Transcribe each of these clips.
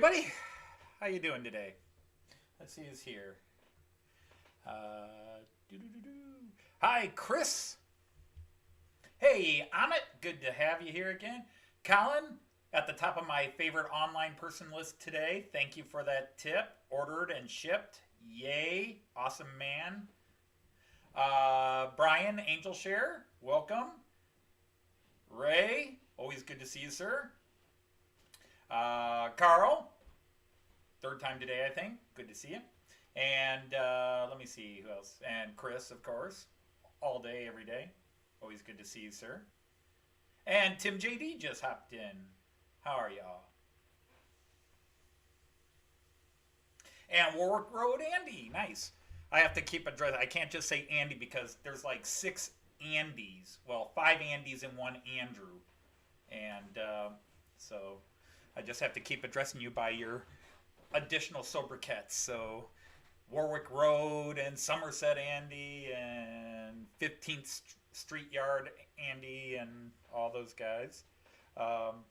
everybody. How you doing today? Let's see who's here. Doo-doo-doo-doo. Hi, Chris. Hey, Amit. Good to have you here again. Colin, at the top of my favorite online person list today. Thank you for that tip. Ordered and shipped. Yay. Awesome man. Brian, Angel Share. Welcome. Ray, always good to see you, sir. Carl, third time today, I think. Good to see you. And let me see who else. And Chris, of course, all day, every day. Always good to see you, sir. And Tim JD just hopped in. How are y'all? And Warwick Road Andy, nice. I have to keep address. I can't just say Andy because there's like six Andys. Well, five Andys and one Andrew. And so I just have to keep addressing you by your additional sobriquets. So Warwick Road and Somerset Andy and 15th Street Yard Andy and all those guys. Um,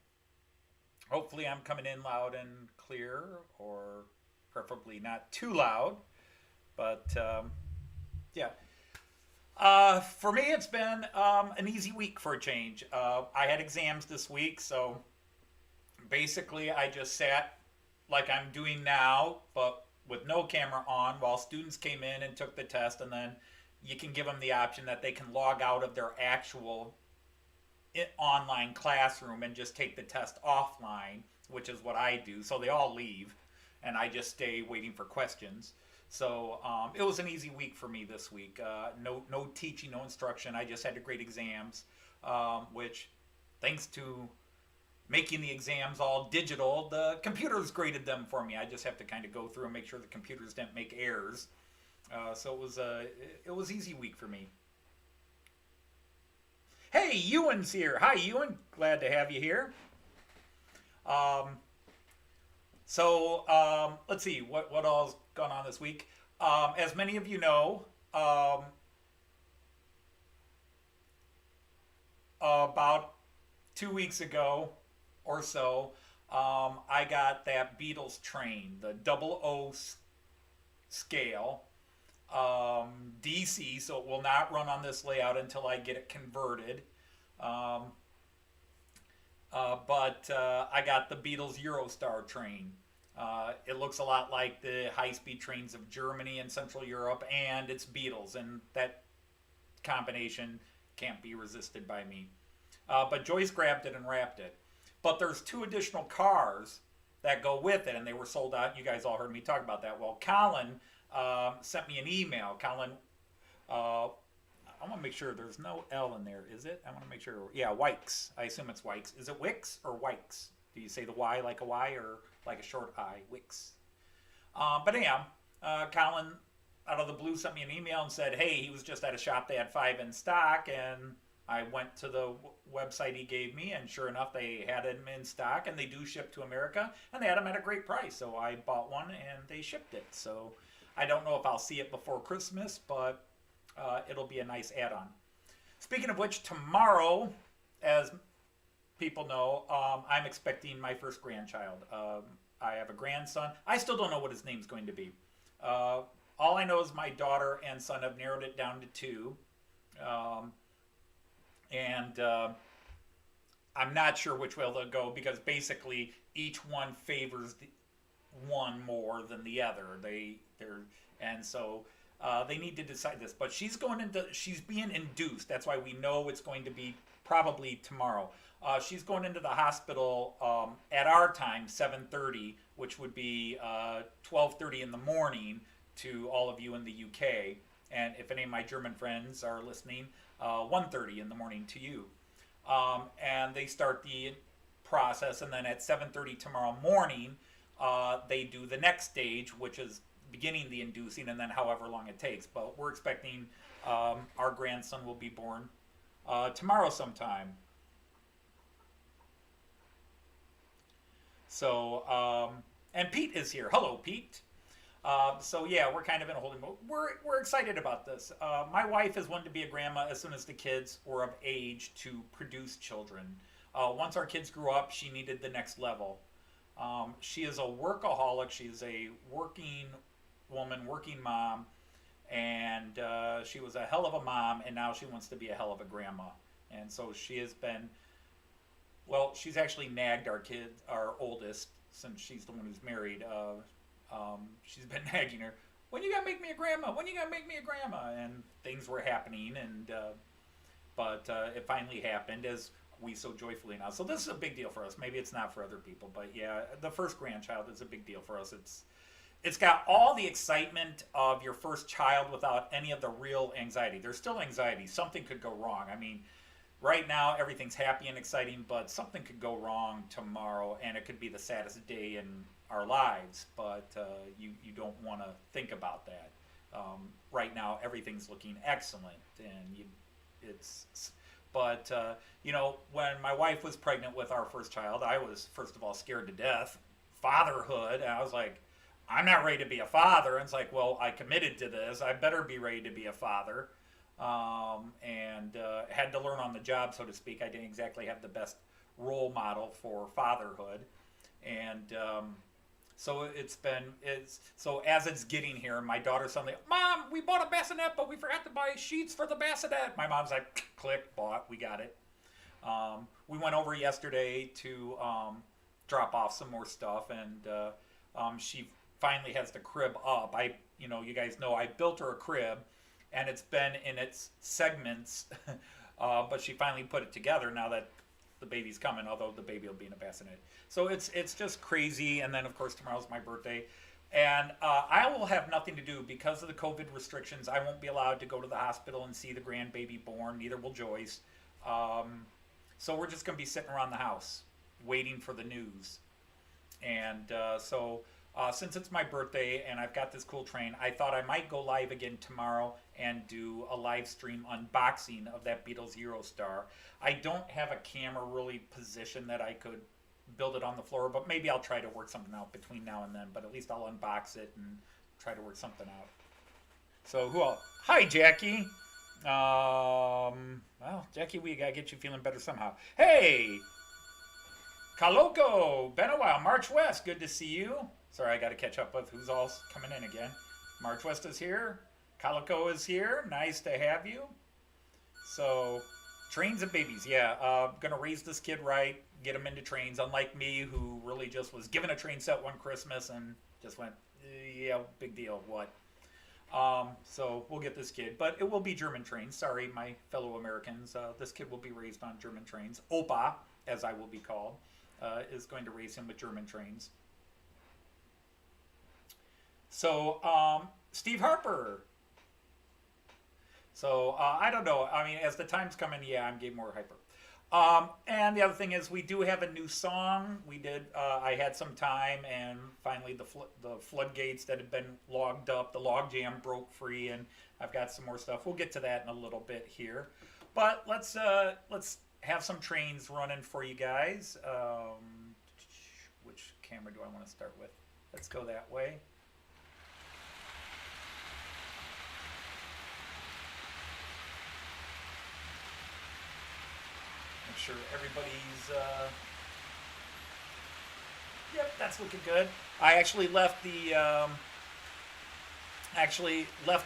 Hopefully I'm coming in loud and clear, or preferably not too loud. But yeah. For me, it's been an easy week for a change. I had exams this week, so basically I just sat like I'm doing now, but with no camera on while students came in and took the test, and then you can give them the option that they can log out of their actual online classroom and just take the test offline, which is what I do. So they all leave, and I just stay waiting for questions. So it was an easy week for me this week. No teaching, no instruction. I just had great exams, which, thanks to making the exams all digital, the computers graded them for me. I just have to kind of go through and make sure the computers didn't make errors. So it was easy week for me. Hey, Ewan's here. Hi, Ewan. Glad to have you here. Um, let's see what all's gone on this week. As many of you know, about 2 weeks ago or so, I got that Beatles train, the double O scale, DC, so it will not run on this layout until I get it converted. Um, but I got the Beatles Eurostar train. It looks a lot like the high-speed trains of Germany and Central Europe, and it's Beatles, and that combination can't be resisted by me. But Joyce grabbed it and wrapped it. But there's two additional cars that go with it, and they were sold out. You guys all heard me talk about that. Well, Colin sent me an email. Colin, I want to make sure there's no L in there, is it? I want to make sure. Yeah, Wykes. I assume it's Wykes. Is it Wicks or Wykes? Do you say the Y like a Y or like a short I? Wicks. But anyhow, Colin, out of the blue, sent me an email and said, hey, he was just at a shop. They had five in stock, and I went to the website he gave me, and sure enough, they had them in stock, and they do ship to America, and they had them at a great price. So I bought one, and they shipped it. So I don't know if I'll see it before Christmas, but it'll be a nice add-on. Speaking of which, tomorrow, as people know, I'm expecting my first grandchild. I have a grandson. I still don't know what his name's going to be. All I know is my daughter and son have narrowed it down to two. And I'm not sure which way they'll go, because basically each one favors the one more than the other. And so they need to decide this. But she's being induced. That's why we know it's going to be probably tomorrow. She's going into the hospital at our time, 7:30, which would be 12:30 in the morning to all of you in the UK. And if any of my German friends are listening, 1:30 in the morning to you. And they start the process, and then at 7:30 tomorrow morning, they do the next stage, which is beginning the inducing, and then however long it takes. But we're expecting our grandson will be born tomorrow sometime. So, and Pete is here. Hello, Pete. So yeah, we're kind of in a holding mode. We're excited about this. My wife has wanted to be a grandma as soon as the kids were of age to produce children. Once our kids grew up, she needed the next level. She is a workaholic. She's a working woman, working mom, and she was a hell of a mom, and now she wants to be a hell of a grandma. And so she has been, well, she's actually nagged our kid, our oldest, since she's the one who's married. She's been nagging her, when you gonna make me a grandma? When you gonna make me a grandma? And things were happening, and but it finally happened as we so joyfully now. So this is a big deal for us. Maybe it's not for other people, but yeah, the first grandchild is a big deal for us. It's got all the excitement of your first child without any of the real anxiety. There's still anxiety. Something could go wrong. I mean, right now everything's happy and exciting, but something could go wrong tomorrow, and it could be the saddest day in our lives. But you don't want to think about that. Right now everything's looking excellent, and it's. But when my wife was pregnant with our first child, I was first of all scared to death. Fatherhood, and I was like, I'm not ready to be a father. And it's like, well, I committed to this. I better be ready to be a father. And had to learn on the job, so to speak. I didn't exactly have the best role model for fatherhood. And so so as it's getting here, my daughter suddenly, Mom, we bought a bassinet, but we forgot to buy sheets for the bassinet. My mom's like, click, bought, we got it. We went over yesterday to drop off some more stuff, and she finally has the crib up. You guys know I built her a crib, and it's been in its segments, but she finally put it together now that the baby's coming, although the baby will be in a bassinet. So it's just crazy, and then of course tomorrow's my birthday. And I will have nothing to do because of the COVID restrictions. I won't be allowed to go to the hospital and see the grandbaby born, neither will Joyce. So we're just going to be sitting around the house waiting for the news. And since it's my birthday and I've got this cool train, I thought I might go live again tomorrow and do a live stream unboxing of that Beatles Eurostar. I don't have a camera really positioned that I could build it on the floor, but maybe I'll try to work something out between now and then. But at least I'll unbox it and try to work something out. So who else? Hi, Jackie. Well, Jackie, we gotta get you feeling better somehow. Hey, Kaloko, been a while. March West, good to see you. Sorry, I got to catch up with who's all coming in again. March West is here. Calico is here. Nice to have you. So, trains and babies. Yeah, gonna raise this kid right, get him into trains. Unlike me, who really just was given a train set one Christmas and just went, yeah, big deal. What? So we'll get this kid, but it will be German trains. Sorry, my fellow Americans. This kid will be raised on German trains. Opa, as I will be called, is going to raise him with German trains. So, Steve Harper. So, I don't know. I mean, as the time's coming, yeah, I'm getting more hyper. And the other thing is, we do have a new song. We did, I had some time, and finally the floodgates that had been logged up, the log jam broke free, and I've got some more stuff. We'll get to that in a little bit here. But let's have some trains running for you guys. Which camera do I want to start with? Let's go that way. Make sure everybody's yep, that's looking good. I actually left the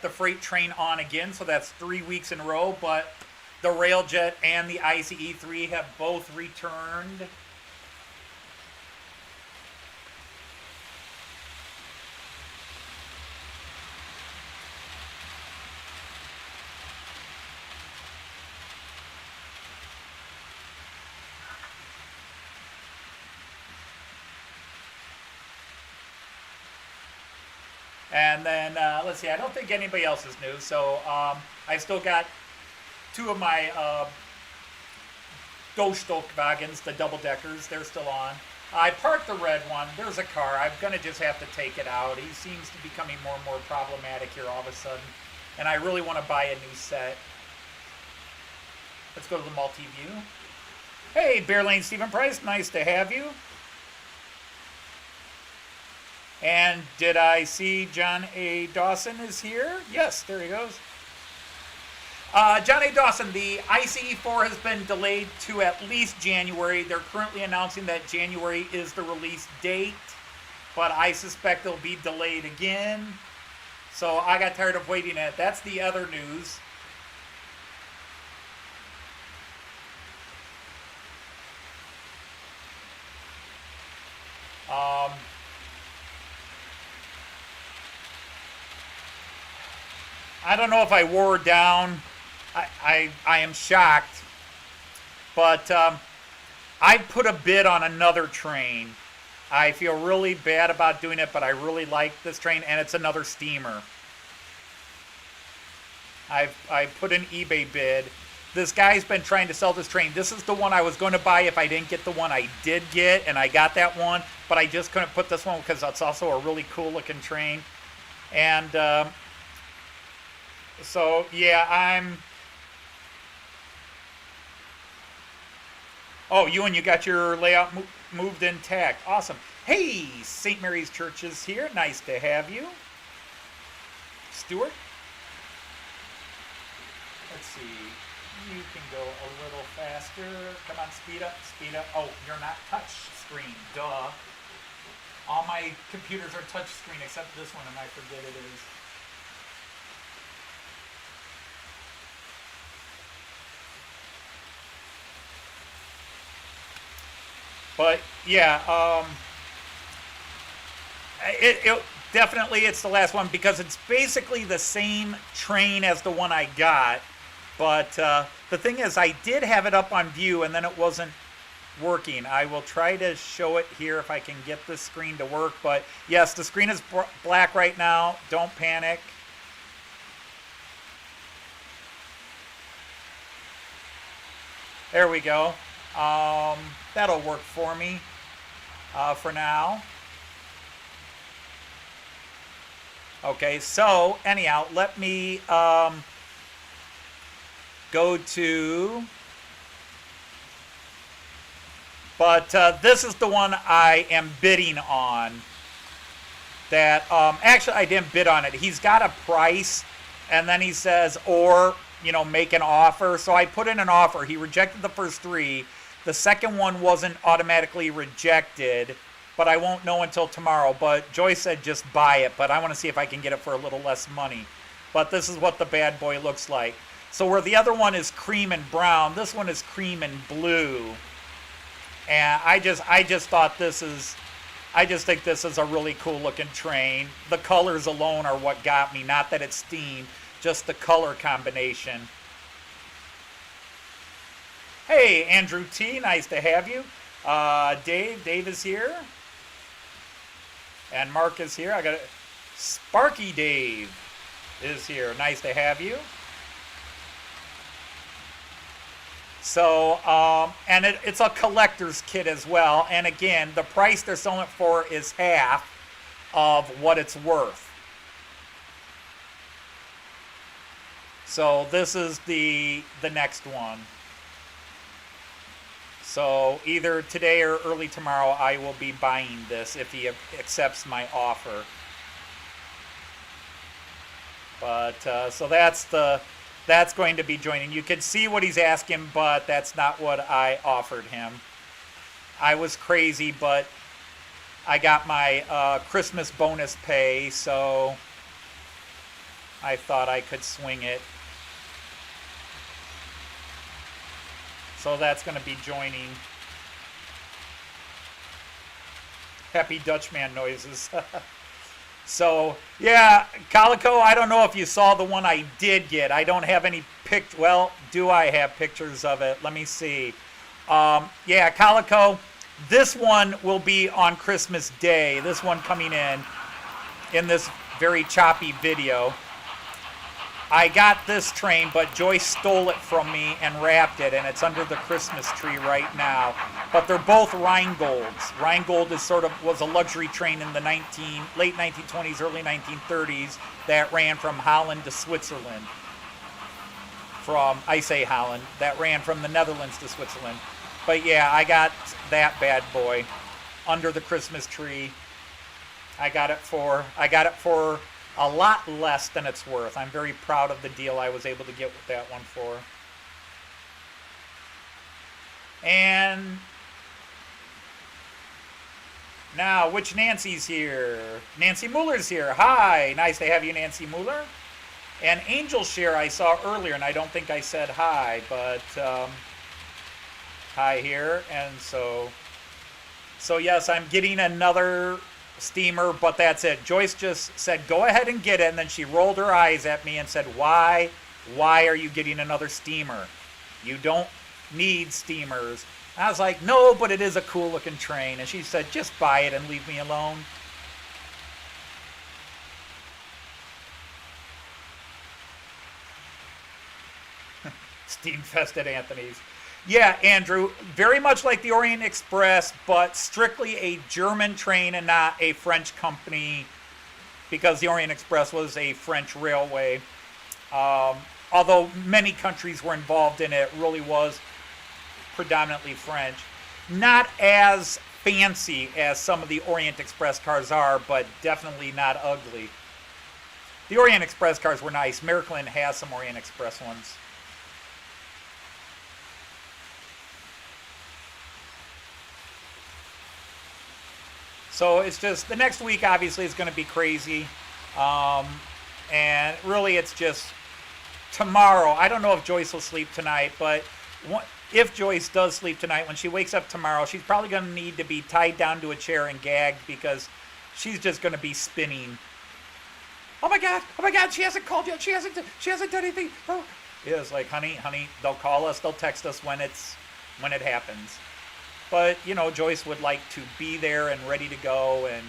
freight train on again, so that's 3 weeks in a row, but the Railjet and the ICE3 have both returned. And then, let's see, I don't think anybody else is new, so I've still got two of my Durchstockwagens, the double-deckers, they're still on. I parked the red one. There's a car. I'm going to just have to take it out. He seems to be becoming more and more problematic here all of a sudden. And I really want to buy a new set. Let's go to the multi-view. Hey, Bear Lane Stephen Price, nice to have you. And did I see John A. Dawson is here? Yes, there he goes. Johnny Dawson, the ICE4 has been delayed to at least January. They're currently announcing that January is the release date, but I suspect it'll be delayed again. So I got tired of waiting it. That's the other news. I don't know if I wore down. I am shocked, but I put a bid on another train. I feel really bad about doing it, but I really like this train, and it's another steamer. I put an eBay bid. This guy's been trying to sell this train. This is the one I was going to buy if I didn't get the one I did get, and I got that one, but I just couldn't put this one because it's also a really cool looking train. And so, yeah, Oh, you got your layout moved intact. Awesome. Hey, St. Mary's Church is here. Nice to have you. Stuart? Let's see. You can go a little faster. Come on, speed up, speed up. Oh, you're not touch screen. Duh. All my computers are touch screen except this one, and I forget it is. But yeah, it definitely it's the last one because it's basically the same train as the one I got. But the thing is, I did have it up on view and then it wasn't working. I will try to show it here if I can get this screen to work. But yes, the screen is black right now. Don't panic. There we go. That'll work for me for now. Okay, so anyhow, let me go to... But this is the one I am bidding on. That, actually I didn't bid on it. He's got a price, and then he says, or, you know, make an offer. So I put in an offer. He rejected the first three. The second one wasn't automatically rejected, but I won't know until tomorrow. But Joyce said just buy it, but I want to see if I can get it for a little less money. But this is what the bad boy looks like. So where the other one is cream and brown, this one is cream and blue. And I just thought I just think this is a really cool looking train. The colors alone are what got me, not that it's steam, just the color combination. Hey, Andrew T, nice to have you. Dave is here. And Mark is here. I got it. Sparky Dave is here. Nice to have you. So, and it's a collector's kit as well. And again, the price they're selling it for is half of what it's worth. So this is the next one. So either today or early tomorrow, I will be buying this if he accepts my offer. But so that's going to be joining. You can see what he's asking, but that's not what I offered him. I was crazy, but I got my Christmas bonus pay, so I thought I could swing it. So that's going to be joining. Happy Dutchman noises. So, yeah, Calico, I don't know if you saw the one I did get. I don't have any well, do I have pictures of it? Let me see. Yeah, Calico, this one will be on Christmas Day. This one coming in this very choppy video. I got this train, but Joyce stole it from me and wrapped it, and it's under the Christmas tree right now. But they're both Rheingolds. Rheingold was a luxury train in the late 1920s, early 1930s that ran from Holland to Switzerland. I say Holland, that ran from the Netherlands to Switzerland. But yeah, I got that bad boy under the Christmas tree. I got it for a lot less than it's worth. I'm very proud of the deal I was able to get with that one for. And now, which Nancy's here? Nancy Muller's here. Hi, nice to have you, Nancy Muller. And Angel Share I saw earlier, and I don't think I said hi, but hi here. And so yes, I'm getting another steamer, but that's it. Joyce just said, go ahead and get it, and then she rolled her eyes at me and said, why are you getting another steamer? You don't need steamers. I was like, no, but it is a cool looking train. And she said, just buy it and leave me alone. Steamfest at Anthony's. Yeah, Andrew, very much like the Orient Express, but strictly a German train and not a French company, because the Orient Express was a French railway. Although many countries were involved in it, really was predominantly French. Not as fancy as some of the Orient Express cars are, but definitely not ugly. The Orient Express cars were nice. Maryland has some Orient Express ones. So it's just, the next week obviously is going to be crazy. Um, and really it's just tomorrow. I don't know if Joyce will sleep tonight, but if Joyce does sleep tonight, when she wakes up tomorrow, she's probably going to need to be tied down to a chair and gagged, because she's just going to be spinning. Oh my God, she hasn't called yet. She hasn't done anything. Oh. Yeah, it's like, honey, they'll call us, they'll text us when it happens. But, Joyce would like to be there and ready to go, and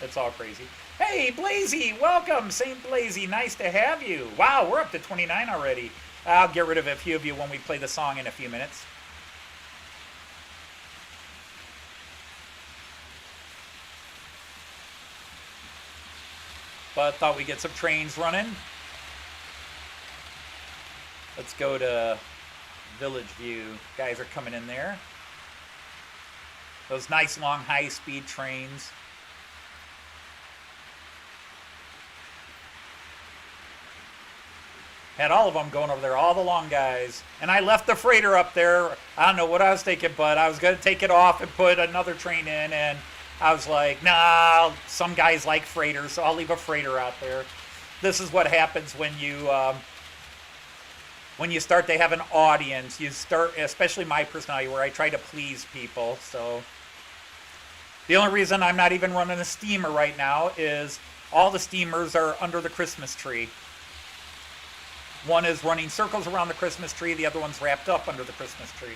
it's all crazy. Hey, Blazy, welcome, St. Blazy, nice to have you. Wow, we're up to 29 already. I'll get rid of a few of you when we play the song in a few minutes. But thought we'd get some trains running. Let's go to Village View. Guys are coming in there. Those nice long high-speed trains. Had all of them going over there, all the long guys. And I left the freighter up there. I don't know what I was thinking, but I was going to take it off and put another train in. And I was like, nah, some guys like freighters, so I'll leave a freighter out there. This is what happens when you start to have an audience. You start, especially my personality, where I try to please people. So the only reason I'm not even running a steamer right now is all the steamers are under the Christmas tree. One is running circles around the Christmas tree. The other one's wrapped up under the Christmas tree.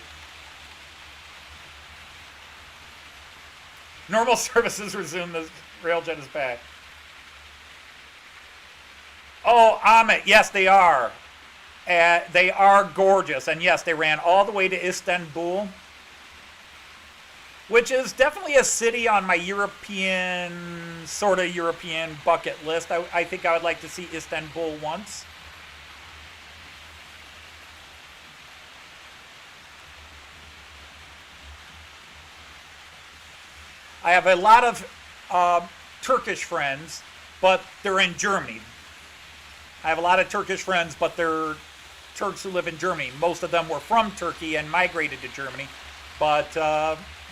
Normal services resume. The Railjet is back. Oh, Amit, yes, they are. They are gorgeous. And yes, they ran all the way to Istanbul, which is definitely a city on my sort of European bucket list. I think I would like to see Istanbul once. I have a lot of Turkish friends, but they're in Germany. I have a lot of Turkish friends, but they're Turks who live in Germany. Most of them were from Turkey and migrated to Germany. But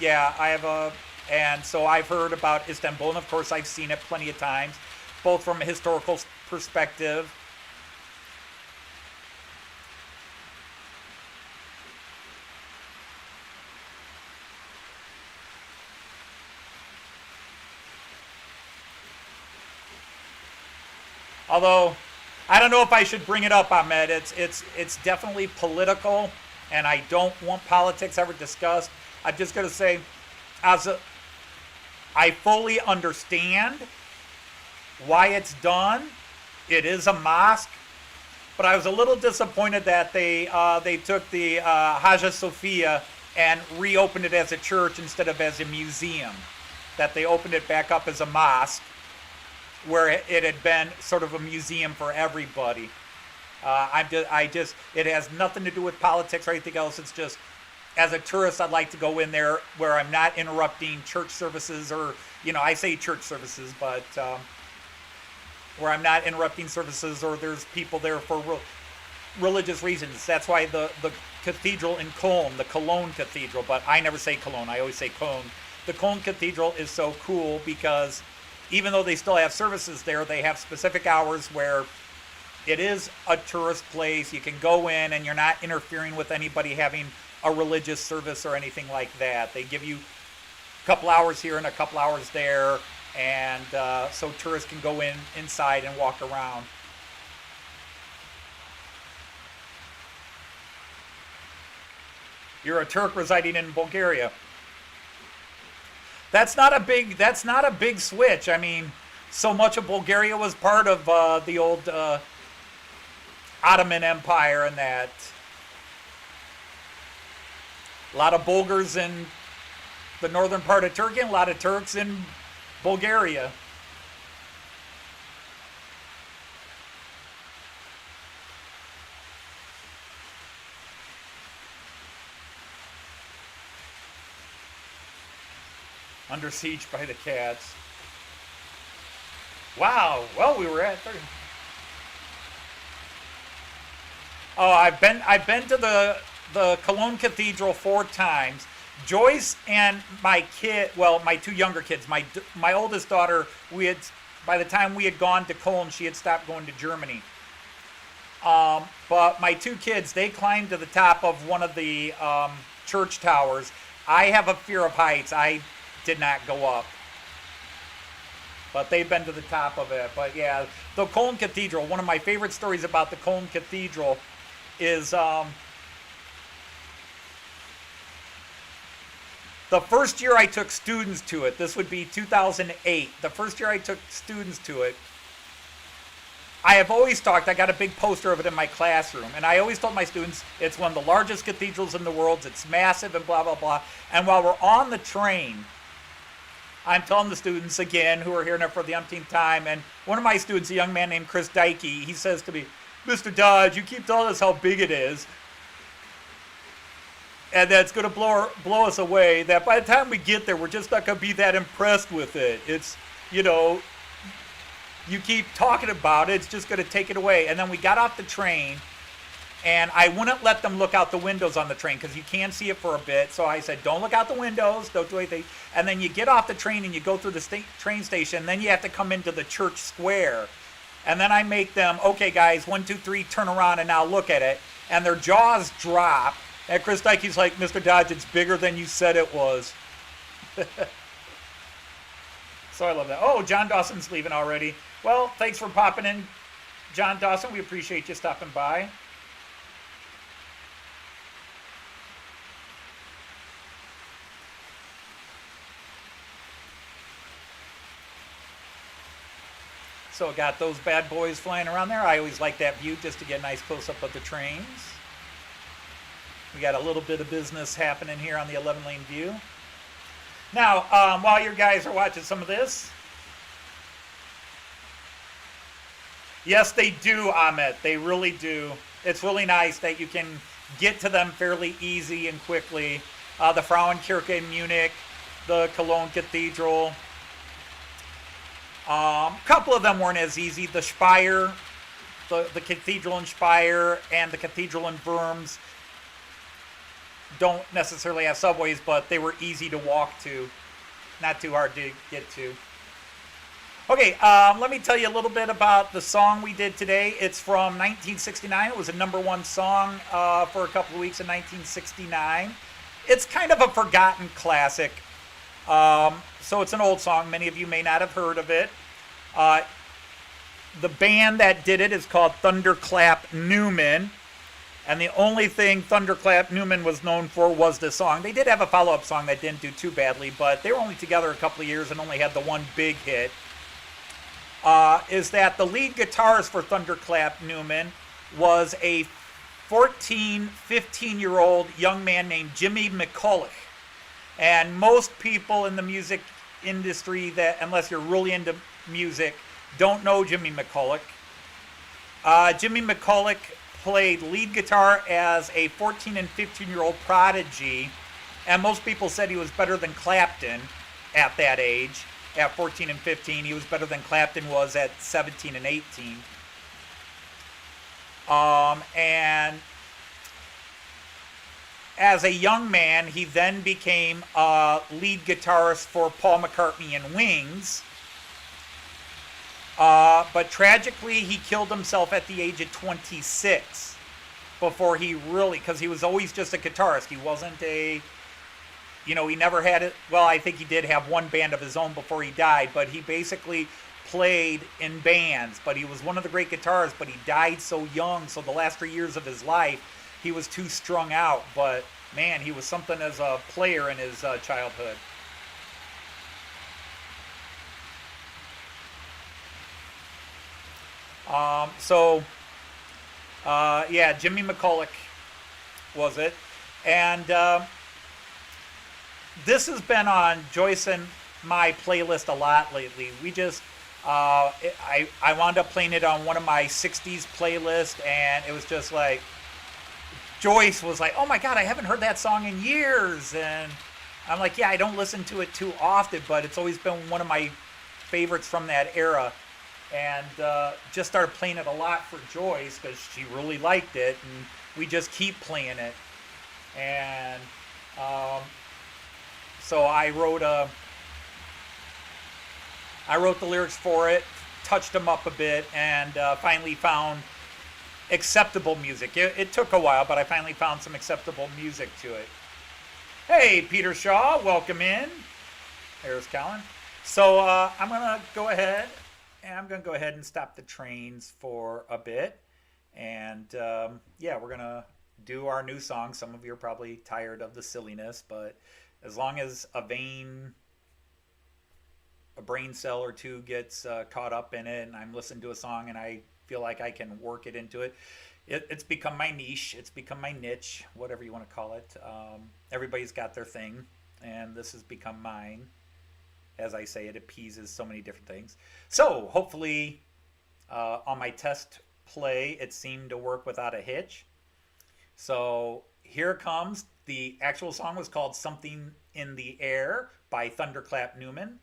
yeah, and so I've heard about Istanbul, and of course I've seen it plenty of times, both from a historical perspective. Although, I don't know if I should bring it up, Ahmed. It's definitely political, and I don't want politics ever discussed. I'm just going to say, I fully understand why it's done. It is a mosque, but I was a little disappointed that they took the Hagia Sophia and reopened it as a church instead of as a museum. That they opened it back up as a mosque, where it had been sort of a museum for everybody. It has nothing to do with politics or anything else. It's just, as a tourist, I'd like to go in there where I'm not interrupting church services, or, I say church services, but where I'm not interrupting services or there's people there for religious reasons. That's why the cathedral in Cologne, the Cologne Cathedral, but I never say Cologne, I always say Cologne. The Cologne Cathedral is so cool because even though they still have services there, they have specific hours where it is a tourist place. You can go in and you're not interfering with anybody having a religious service or anything like that. They give you a couple hours here and a couple hours there, and so tourists can go inside and walk around. You're a Turk residing in Bulgaria. That's not a big switch. I mean, so much of Bulgaria was part of the old Ottoman Empire, and that. A lot of Bulgars in the northern part of Turkey, and a lot of Turks in Bulgaria. Under siege by the cats. Wow. Well, we were at 30. Oh, I've been to the Cologne Cathedral 4 times. Joyce and my my 2 younger kids, my oldest daughter, by the time we had gone to Cologne, she had stopped going to Germany. But my 2 kids, they climbed to the top of one of the church towers. I have a fear of heights. I did not go up. But they've been to the top of it. But yeah, the Cologne Cathedral, one of my favorite stories about the Cologne Cathedral is the first year I took students to it. This would be 2008. The first year I took students to it, I have always talked, I got a big poster of it in my classroom, and I always told my students it's one of the largest cathedrals in the world, it's massive and blah, blah, blah. And while we're on the train, I'm telling the students again, who are here now for the umpteenth time, and one of my students, a young man named Chris Dykey, he says to me, Mr. Dodge, you keep telling us how big it is, and that's going to blow us away, that by the time we get there, we're just not going to be that impressed with it. It's, you keep talking about it, it's just going to take it away. And then we got off the train, and I wouldn't let them look out the windows on the train because you can see it for a bit. So I said, don't look out the windows, don't do anything. And then you get off the train and you go through the train station, then you have to come into the church square. And then I make them, okay guys, 1, 2, 3, turn around and now look at it. And their jaws drop. And Chris Dykey's like, Mr. Dodge, it's bigger than you said it was. So I love that. Oh, John Dawson's leaving already. Well, thanks for popping in, John Dawson. We appreciate you stopping by. So got those bad boys flying around there. I always like that view just to get a nice close-up of the trains. We got a little bit of business happening here on the 11-lane view. Now, while you guys are watching some of this, yes, they do, Ahmet. They really do. It's really nice that you can get to them fairly easy and quickly. The Frauenkirche in Munich, the Cologne Cathedral. A couple of them weren't as easy. The Speyer, the cathedral in Speyer and the cathedral in Worms don't necessarily have subways, but they were easy to walk to. Not too hard to get to. Okay, let me tell you a little bit about the song we did today. It's from 1969. It was a #1 song for a couple of weeks in 1969. It's kind of a forgotten classic. So it's an old song. Many of you may not have heard of it. The band that did it is called Thunderclap Newman. And the only thing Thunderclap Newman was known for was this song. They did have a follow-up song that didn't do too badly, but they were only together a couple of years and only had the one big hit. Is that the lead guitarist for Thunderclap Newman was a 15-year-old young man named Jimmy McCulloch. And most people in the music industry, that unless you're really into music, don't know Jimmy McCulloch. Jimmy McCulloch played lead guitar as a 14 and 15-year-old prodigy, and most people said he was better than Clapton at that age. at 14 and 15. He was better than Clapton was at 17 and 18. And as a young man, he then became a lead guitarist for Paul McCartney and Wings. But tragically, he killed himself at the age of 26 before he really, because he was always just a guitarist. He wasn't a, he never had it. Well, I think he did have one band of his own before he died, but he basically played in bands. But he was one of the great guitarists, but he died so young. So the last 3 years of his life, he was too strung out. But man, he was something as a player in his childhood. Yeah, Jimmy McCulloch was it. And this has been on Joyce and my playlist a lot lately. We just, I wound up playing it on one of my 60s playlists, and it was just like, Joyce was like, oh my God, I haven't heard that song in years. And I'm like, yeah, I don't listen to it too often, but it's always been one of my favorites from that era. And just started playing it a lot for Joyce because she really liked it, and we just keep playing it. And so I wrote the lyrics for it, touched them up a bit, and finally found acceptable music. It took a while, but I finally found some acceptable music to it. Hey, Peter Shaw, welcome in. There's Colin. So I'm gonna go ahead and stop the trains for a bit, and yeah, we're gonna do our new song. Some of you are probably tired of the silliness, but as long as a brain cell or two gets caught up in it, and I'm listening to a song and I feel like I can work it into it, it's become my niche. It's become my niche, whatever you want to call it. Everybody's got their thing, and this has become mine. As I say, it appeases so many different things. So hopefully on my test play, it seemed to work without a hitch. So here it comes. The actual song was called Something in the Air by Thunderclap Newman.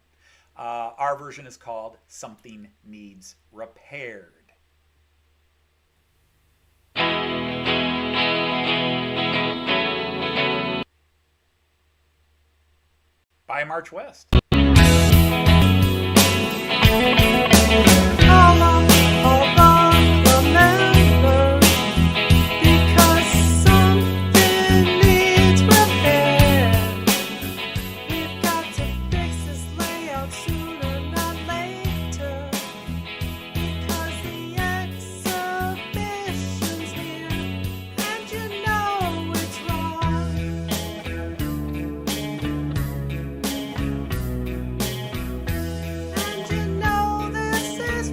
Our version is called Something Needs Repaired. By March West. This is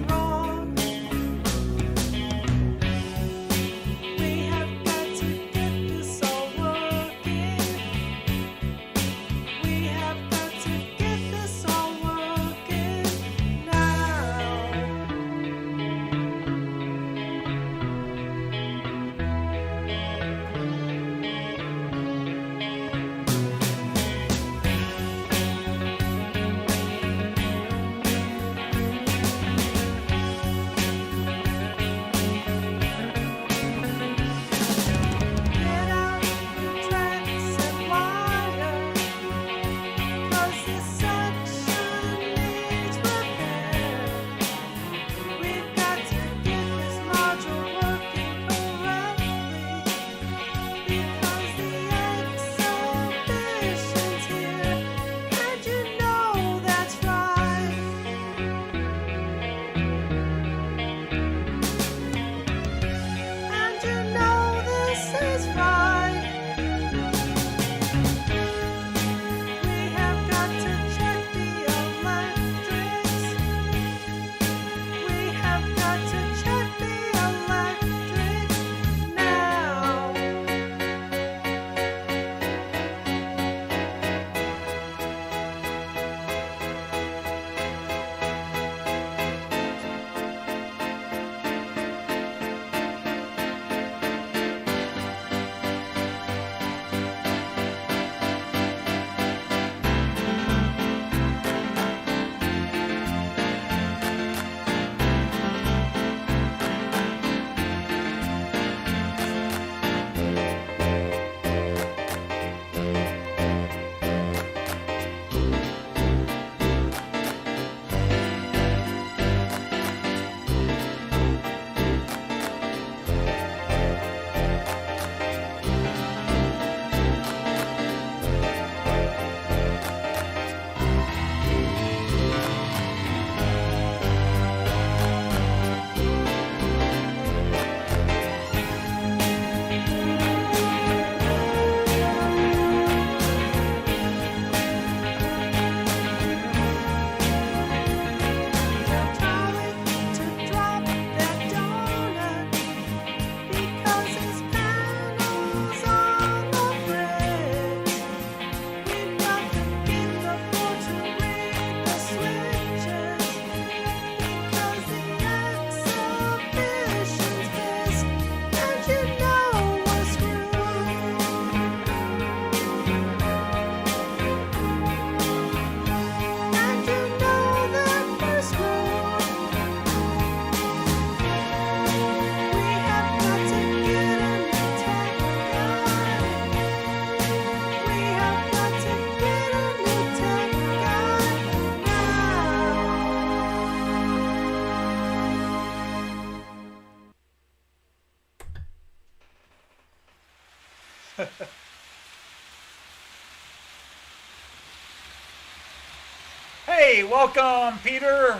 Hey, welcome, Peter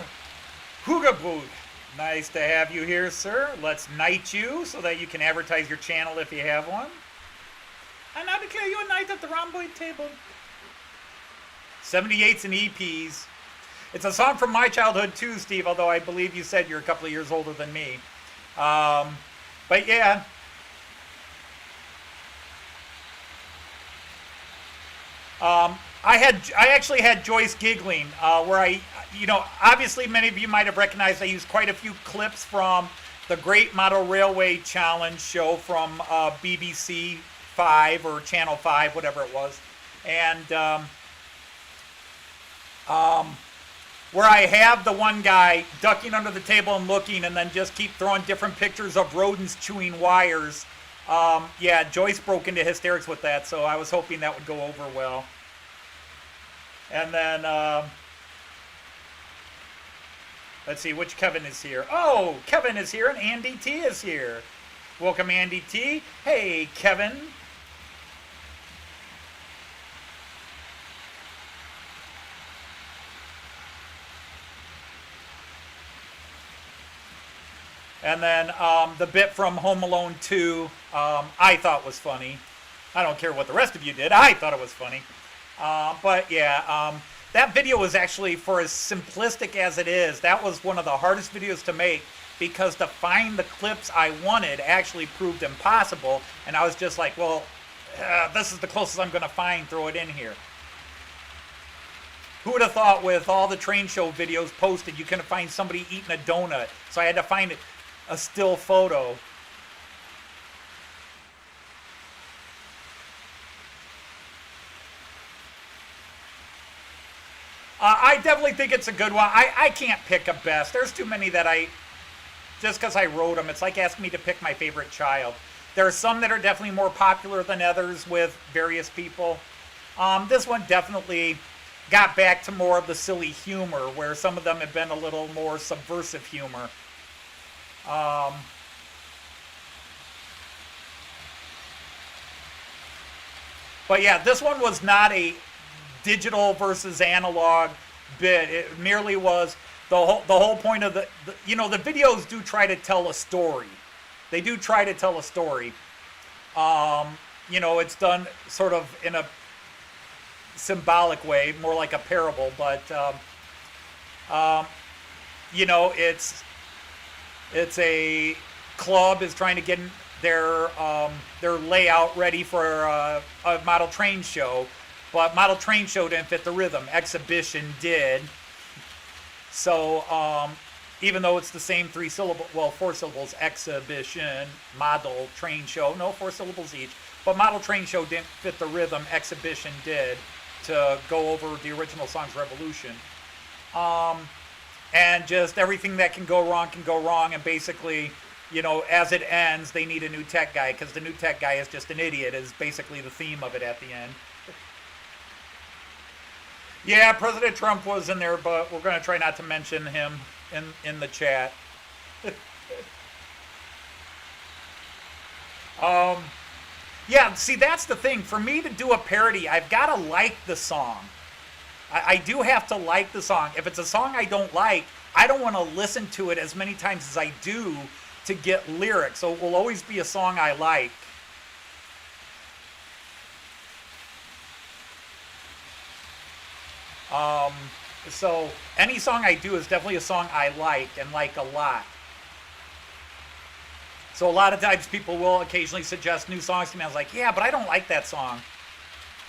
Hugabug. Nice to have you here, sir. Let's knight you so that you can advertise your channel if you have one. I now declare you a knight at the rhomboid table. 78s and EPs. It's a song from my childhood too, Steve, although I believe you said you're a couple of years older than me. But yeah. I actually had Joyce giggling, where obviously many of you might have recognized I used quite a few clips from the Great Model Railway Challenge show from BBC 5 or Channel 5, whatever it was. And where I have the one guy ducking under the table and looking and then just keep throwing different pictures of rodents chewing wires. Yeah, Joyce broke into hysterics with that, so I was hoping that would go over well. And then, let's see, which Kevin is here? Oh, Kevin is here and Andy T is here. Welcome, Andy T. Hey, Kevin. And then the bit from Home Alone 2, I thought was funny. I don't care what the rest of you did. I thought it was funny. But yeah, that video was actually, for as simplistic as it is, that was one of the hardest videos to make because to find the clips I wanted actually proved impossible. And I was just like, well, this is the closest I'm going to find. Throw it in here. Who would have thought with all the train show videos posted, you couldn't find somebody eating a donut? So I had to find a still photo. I definitely think it's a good one. I can't pick a best. There's too many that just because I wrote them, it's like asking me to pick my favorite child. There are some that are definitely more popular than others with various people. This one definitely got back to more of the silly humor, where some of them have been a little more subversive humor. But yeah, this one was not a digital versus analog bit. It merely was the whole point of the videos do try to tell a story. They do try to tell a story. It's done sort of in a symbolic way, more like a parable, but it's a club is trying to get their layout ready for a model train show, but model train show didn't fit the rhythm. Exhibition did. So even though it's the same 4 syllables, exhibition, model train show, no 4 syllables each, but model train show didn't fit the rhythm. Exhibition did, to go over the original song's Revolution. And just everything that can go wrong, and basically, as it ends, they need a new tech guy, because the new tech guy is just an idiot, is basically the theme of it at the end. Yeah, President Trump was in there, but we're going to try not to mention him in the chat. Yeah, see, that's the thing. For me to do a parody, I've got to like the song. I do have to like the song. If it's a song I don't like, I don't want to listen to it as many times as I do to get lyrics. So it will always be a song I like. So any song I do is definitely a song I like and like a lot. So a lot of times people will occasionally suggest new songs to me. I was like, yeah, but I don't like that song.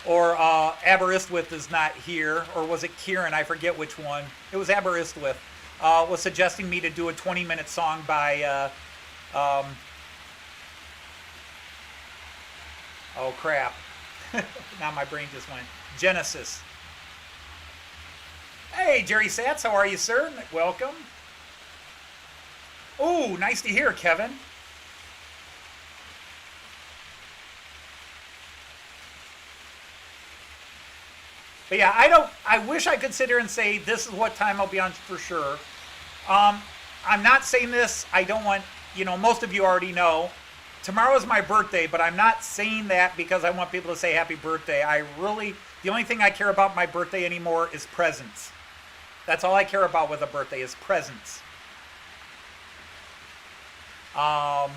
Or Aberystwyth is not here. Or was it Kieran? I forget which one. It was Aberystwyth. Was suggesting me to do a 20-minute song by... oh, crap. Now my brain just went. Genesis. Hey, Jerry Satz, how are you, sir? Welcome. Oh, nice to hear, Kevin. But yeah, I wish I could sit here and say this is what time I'll be on for sure. I'm not saying this. I don't want, most of you already know. Tomorrow is my birthday, but I'm not saying that because I want people to say happy birthday. The only thing I care about my birthday anymore is presents. That's all I care about with a birthday is presents. I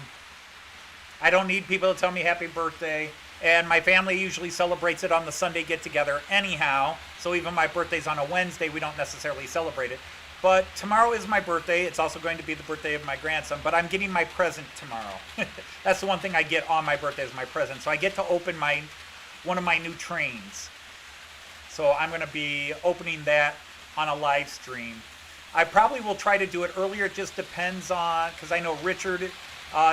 don't need people to tell me happy birthday. And my family usually celebrates it on the Sunday get together anyhow. So even my birthday's on a Wednesday, we don't necessarily celebrate it. But tomorrow is my birthday. It's also going to be the birthday of my grandson. But I'm getting my present tomorrow. That's the one thing I get on my birthday is my present. So I get to open one of my new trains. So I'm going to be opening that on a live stream. I probably will try to do it earlier. It just depends on, because I know Richard,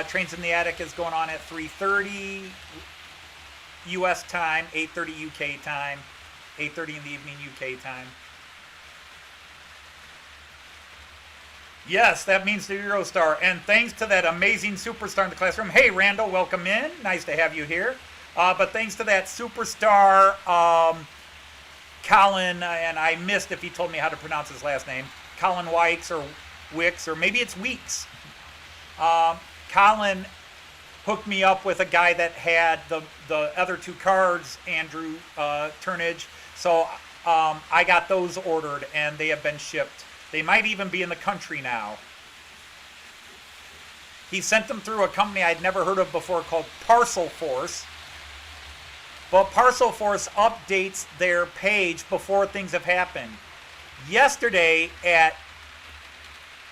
Trains in the Attic is going on at 3:30 U.S. time, 8:30 UK time, 8:30 in the evening UK time. Yes, that means the Eurostar. And thanks to that amazing superstar in the classroom. Hey, Randall, welcome in. Nice to have you here. But thanks to that superstar, Colin, and I missed if he told me how to pronounce his last name, Colin Wicks or Wicks, or maybe it's Weeks. Colin hooked me up with a guy that had the other two cards, Andrew Turnage. So I got those ordered and they have been shipped. They might even be in the country now. He sent them through a company I'd never heard of before called Parcel Force. But Parcel Force updates their page before things have happened. Yesterday at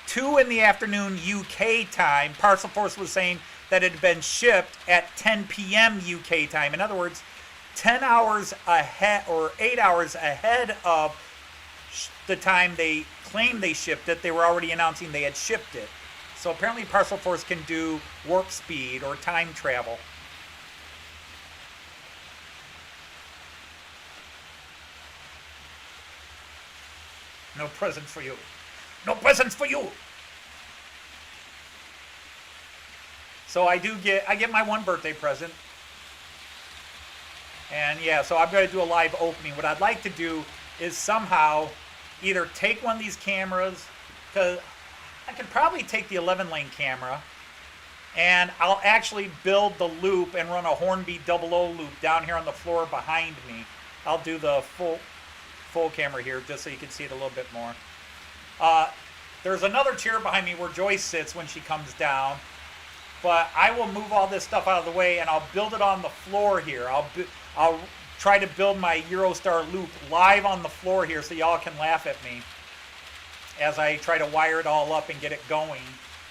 2 in the afternoon UK time, Parcel Force was saying that it had been shipped at 10 p.m. UK time. In other words, 10 hours ahead or 8 hours ahead of the time they claimed they shipped it, they were already announcing they had shipped it. So apparently Parcel Force can do warp speed or time travel. No presents for you. No presents for you. So I get my one birthday present. And yeah, so I'm going to do a live opening. What I'd like to do is somehow either take one of these cameras, because I could probably take the 11-lane camera, and I'll actually build the loop and run a Hornby 00 loop down here on the floor behind me. I'll do the full camera here just so you can see it a little bit more. There's another chair behind me where Joyce sits when she comes down, but I will move all this stuff out of the way and I'll build it on the floor here. I'll try to build my Eurostar loop live on the floor here so y'all can laugh at me as I try to wire it all up and get it going.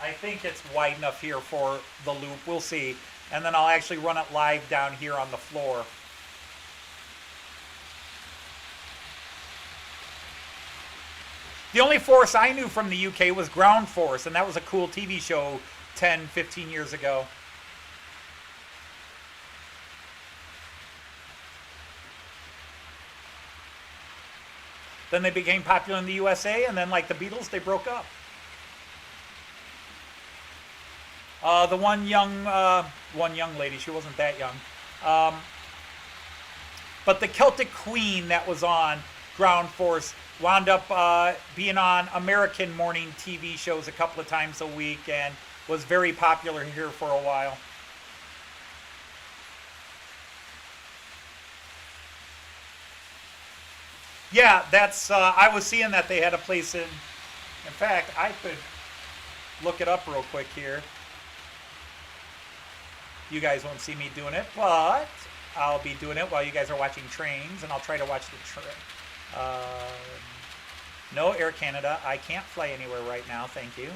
I think it's wide enough here for the loop. We'll see. And then I'll actually run it live down here on the floor. The only force I knew from the UK was Ground Force, and that was a cool TV show 10, 15 years ago. Then they became popular in the USA, and then like the Beatles, they broke up. The one young lady, she wasn't that young. But the Celtic Queen that was on Ground Force wound up being on American morning TV shows a couple of times a week and was very popular here for a while. Yeah, that's, I was seeing that they had a place in fact, I could look it up real quick here. You guys won't see me doing it, but I'll be doing it while you guys are watching trains, and I'll try to watch the train. No, Air Canada, I can't fly anywhere right now, thank you.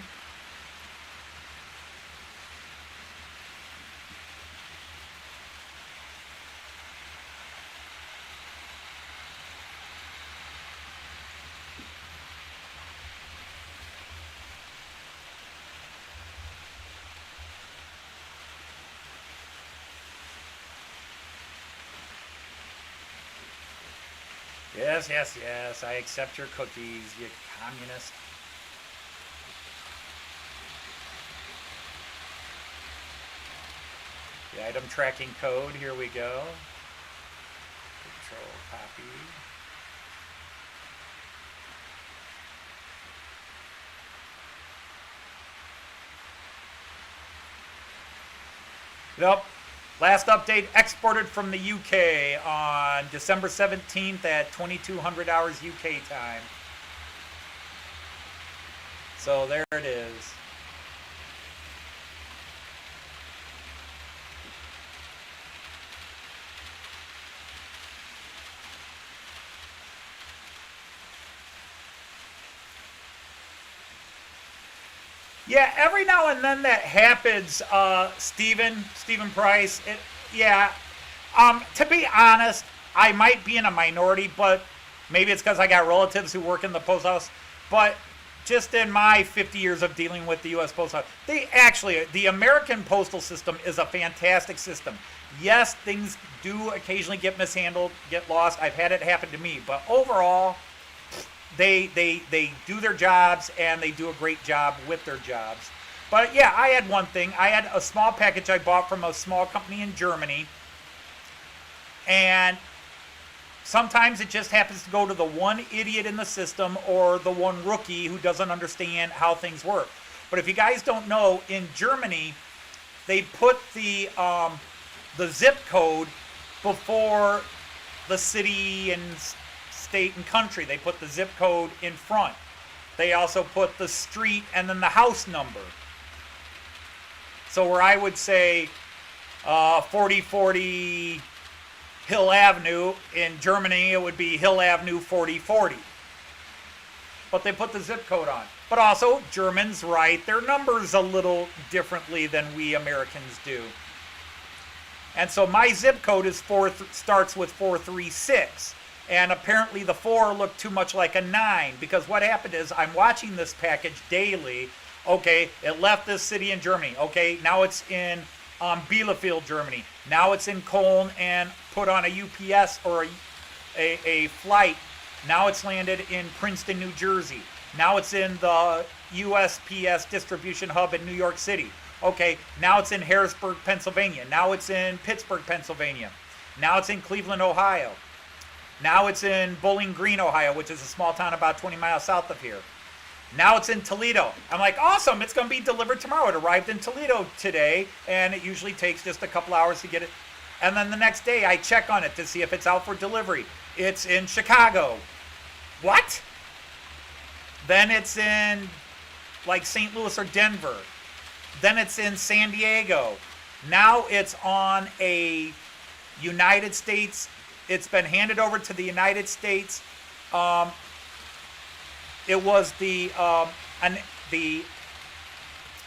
Yes, yes, yes, I accept your cookies, you communist. The item tracking code, here we go. Control copy. Yep. Last update exported from the UK on December 17th at 2200 hours UK time. So there it is. Yeah, every now and then that happens, Stephen Price. Yeah, to be honest, I might be in a minority, but maybe it's because I got relatives who work in the post office. But just in my 50 years of dealing with the U.S. Post Office, the American postal system is a fantastic system. Yes, things do occasionally get mishandled, get lost. I've had it happen to me, but overall, they do their jobs and they do a great job with their jobs. But yeah, I had one thing. I had a small package I bought from a small company in Germany, and sometimes it just happens to go to the one idiot in the system or the one rookie who doesn't understand how things work. But if you guys don't know, in Germany, they put the zip code before the city and state and country. They put the zip code in front. They also put the street and then the house number. So where I would say 4040 Hill Avenue, in Germany it would be Hill Avenue 4040. But they put the zip code on. But also, Germans write their numbers a little differently than we Americans do. And so my zip code starts with 436. And apparently the 4 looked too much like a 9, because what happened is I'm watching this package daily. Okay, it left this city in Germany. Okay, now it's in Bielefeld, Germany. Now it's in Cologne and put on a UPS or a flight. Now it's landed in Princeton, New Jersey. Now it's in the USPS distribution hub in New York City. Okay, now it's in Harrisburg, Pennsylvania. Now it's in Pittsburgh, Pennsylvania. Now it's in Cleveland, Ohio. Now it's in Bowling Green, Ohio, which is a small town about 20 miles south of here. Now it's in Toledo. I'm like, awesome, it's going to be delivered tomorrow. It arrived in Toledo today, and it usually takes just a couple hours to get it. And then the next day, I check on it to see if it's out for delivery. It's in Chicago. What? Then it's in, like, St. Louis or Denver. Then it's in San Diego. Now it's on a United States. It's been handed over to the United States. It was the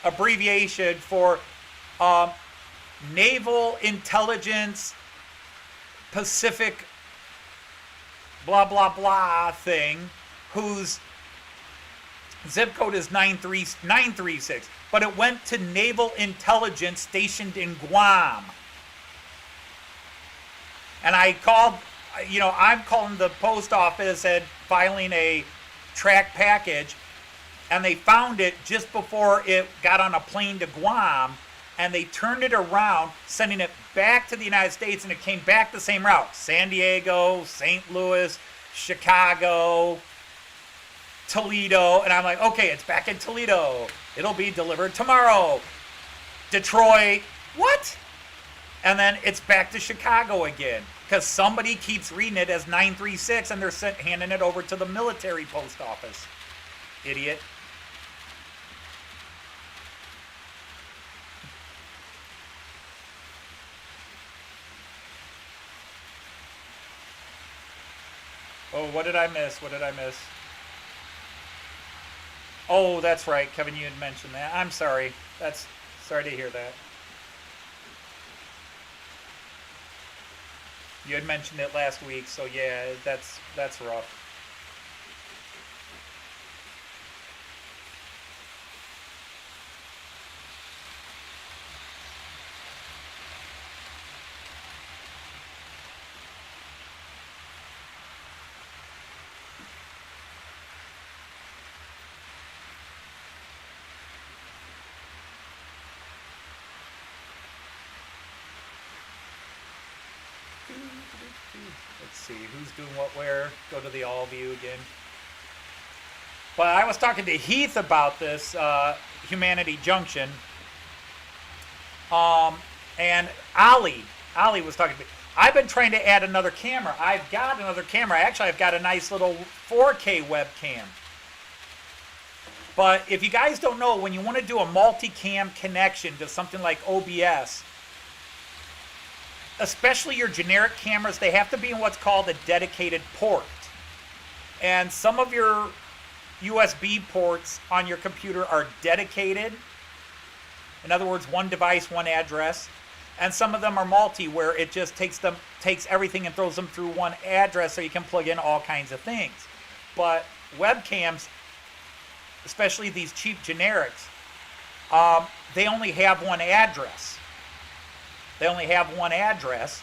abbreviation for Naval Intelligence Pacific blah blah blah thing, whose zip code is 936, but it went to Naval Intelligence stationed in Guam. And I called, I'm calling the post office and filing a track package, and they found it just before it got on a plane to Guam, and they turned it around, sending it back to the United States, and it came back the same route. San Diego, St. Louis, Chicago, Toledo, and I'm like, okay, it's back in Toledo. It'll be delivered tomorrow. Detroit, what? And then it's back to Chicago again, because somebody keeps reading it as 936, and they're handing it over to the military post office. Idiot. Oh, what did I miss? Oh, that's right. Kevin, you had mentioned that. I'm sorry. Sorry to hear that. You had mentioned it last week, so yeah, that's rough. Let's see who's doing what where. Go to the all view again. But I was talking to Heath about this Humanity Junction, and Ali was talking to me. I've been trying to add another camera. I've got another camera. Actually, I've got a nice little 4K webcam. But if you guys don't know, when you want to do a multicam connection to something like OBS, especially your generic cameras, they have to be in what's called a dedicated port. And some of your USB ports on your computer are dedicated. In other words, one device, one address. And some of them are multi, where it just takes everything and throws them through one address, so you can plug in all kinds of things. But webcams, especially these cheap generics, they only have one address. They only have one address.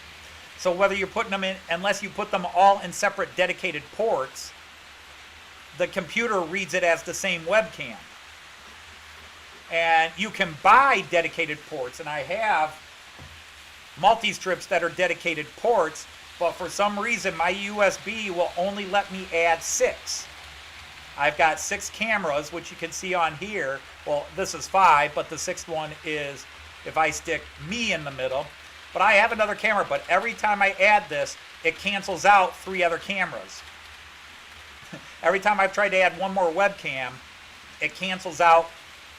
So whether you're putting them in, unless you put them all in separate dedicated ports, the computer reads it as the same webcam. And you can buy dedicated ports, and I have multi-strips that are dedicated ports, but for some reason my USB will only let me add 6. I've got 6 cameras, which you can see on here. Well, this is 5, but the 6th one is if I stick me in the middle. But I have another camera, but every time I add this, it cancels out 3 other cameras. Every time I've tried to add one more webcam, it cancels out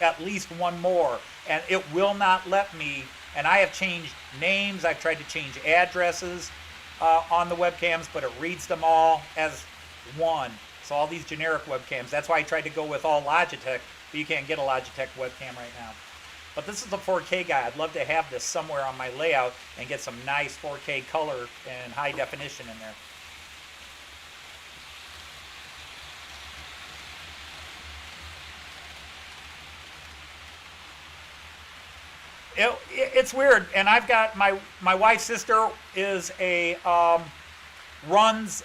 at least one more, and it will not let me. And I have changed names, I've tried to change addresses on the webcams, but it reads them all as one. So all these generic webcams, that's why I tried to go with all Logitech, but you can't get a Logitech webcam right now. But this is the 4K guy. I'd love to have this somewhere on my layout and get some nice 4K color and high definition in there. It's weird, and I've got my wife's sister is runs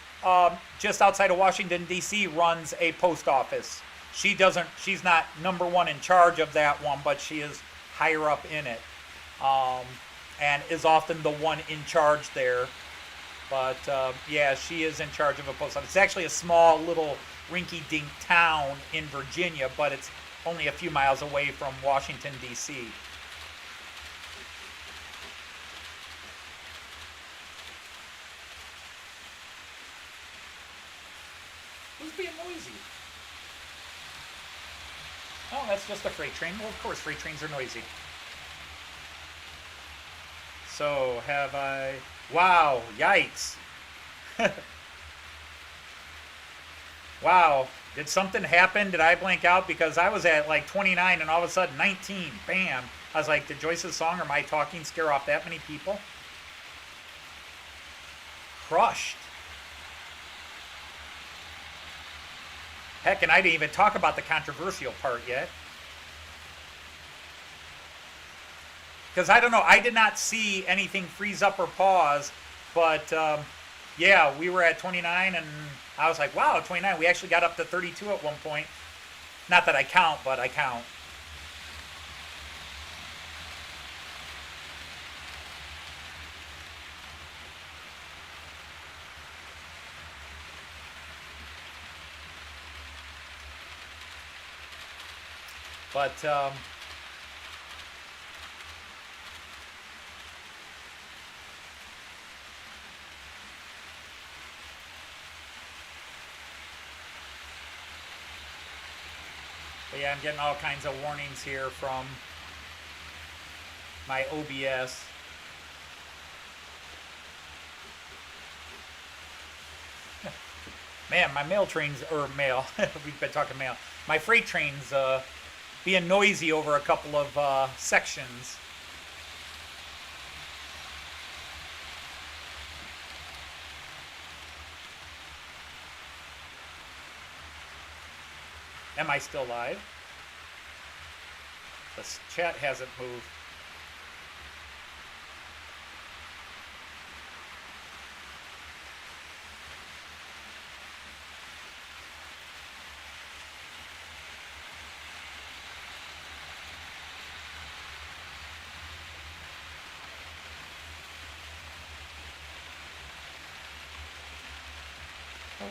just outside of Washington D.C. runs a post office. She's not number one in charge of that one, but she is higher up in it, and is often the one in charge there. But yeah, she is in charge of a post office. It's actually a small little rinky-dink town in Virginia, but it's only a few miles away from Washington D.C. Who's being noisy? Oh, that's just a freight train. Well, of course, freight trains are noisy. So, have I... Wow, yikes. Wow, did something happen? Did I blank out? Because I was at like 29 and all of a sudden 19. Bam. I was like, did Joyce's song or my talking scare off that many people? Crushed. Heck, and I didn't even talk about the controversial part yet. Because I don't know, I did not see anything freeze up or pause, but yeah, we were at 29 and I was like, wow, 29. We actually got up to 32 at one point. Not that I count, but I count. But yeah, I'm getting all kinds of warnings here from my OBS. Man, my mail trains, or mail, we've been talking mail. My freight trains being noisy over a couple of sections. Am I still live? The chat hasn't moved.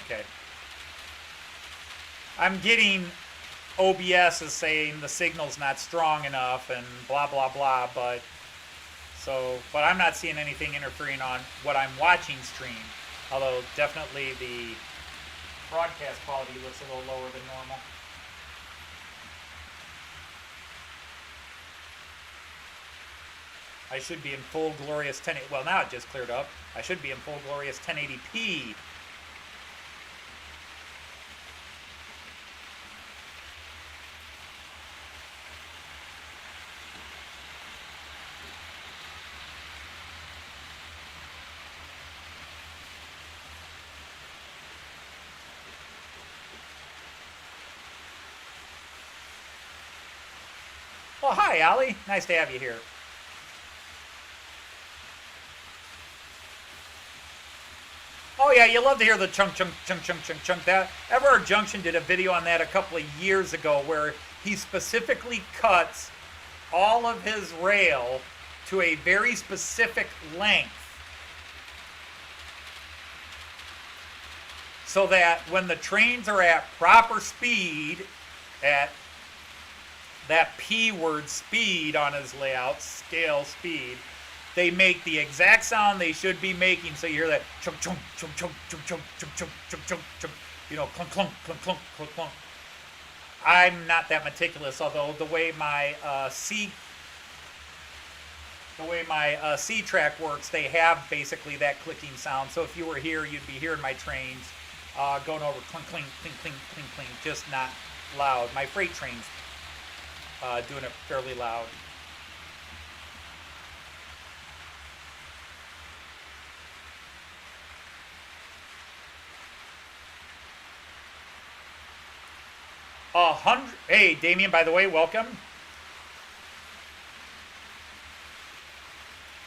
Okay. I'm getting OBS is saying the signal's not strong enough and blah blah blah, but I'm not seeing anything interfering on what I'm watching stream. Although definitely the broadcast quality looks a little lower than normal. I should be in full glorious 10. Well, now it just cleared up. I should be in full glorious 1080p. Well, hi, Allie. Nice to have you here. Oh yeah, you love to hear the chunk, chunk, chunk, chunk, chunk, chunk. That Everard Junction did a video on that a couple of years ago, where he specifically cuts all of his rail to a very specific length, so that when the trains are at proper speed, at that P word speed on his layout, scale speed, they make the exact sound they should be making. So you hear that chunk, chunk, chunk, chunk, chunk, chunk, chunk, chunk, chunk, chunk, chunk, you know, clunk, clunk, clunk, clunk, clunk, clunk. I'm not that meticulous, although the way my C-track works, they have basically that clicking sound. So if you were here, you'd be hearing my trains going over clink, clink, clink, clink, clink, clink, just not loud. My freight train's doing it fairly loud. Hey, Damien, by the way, welcome.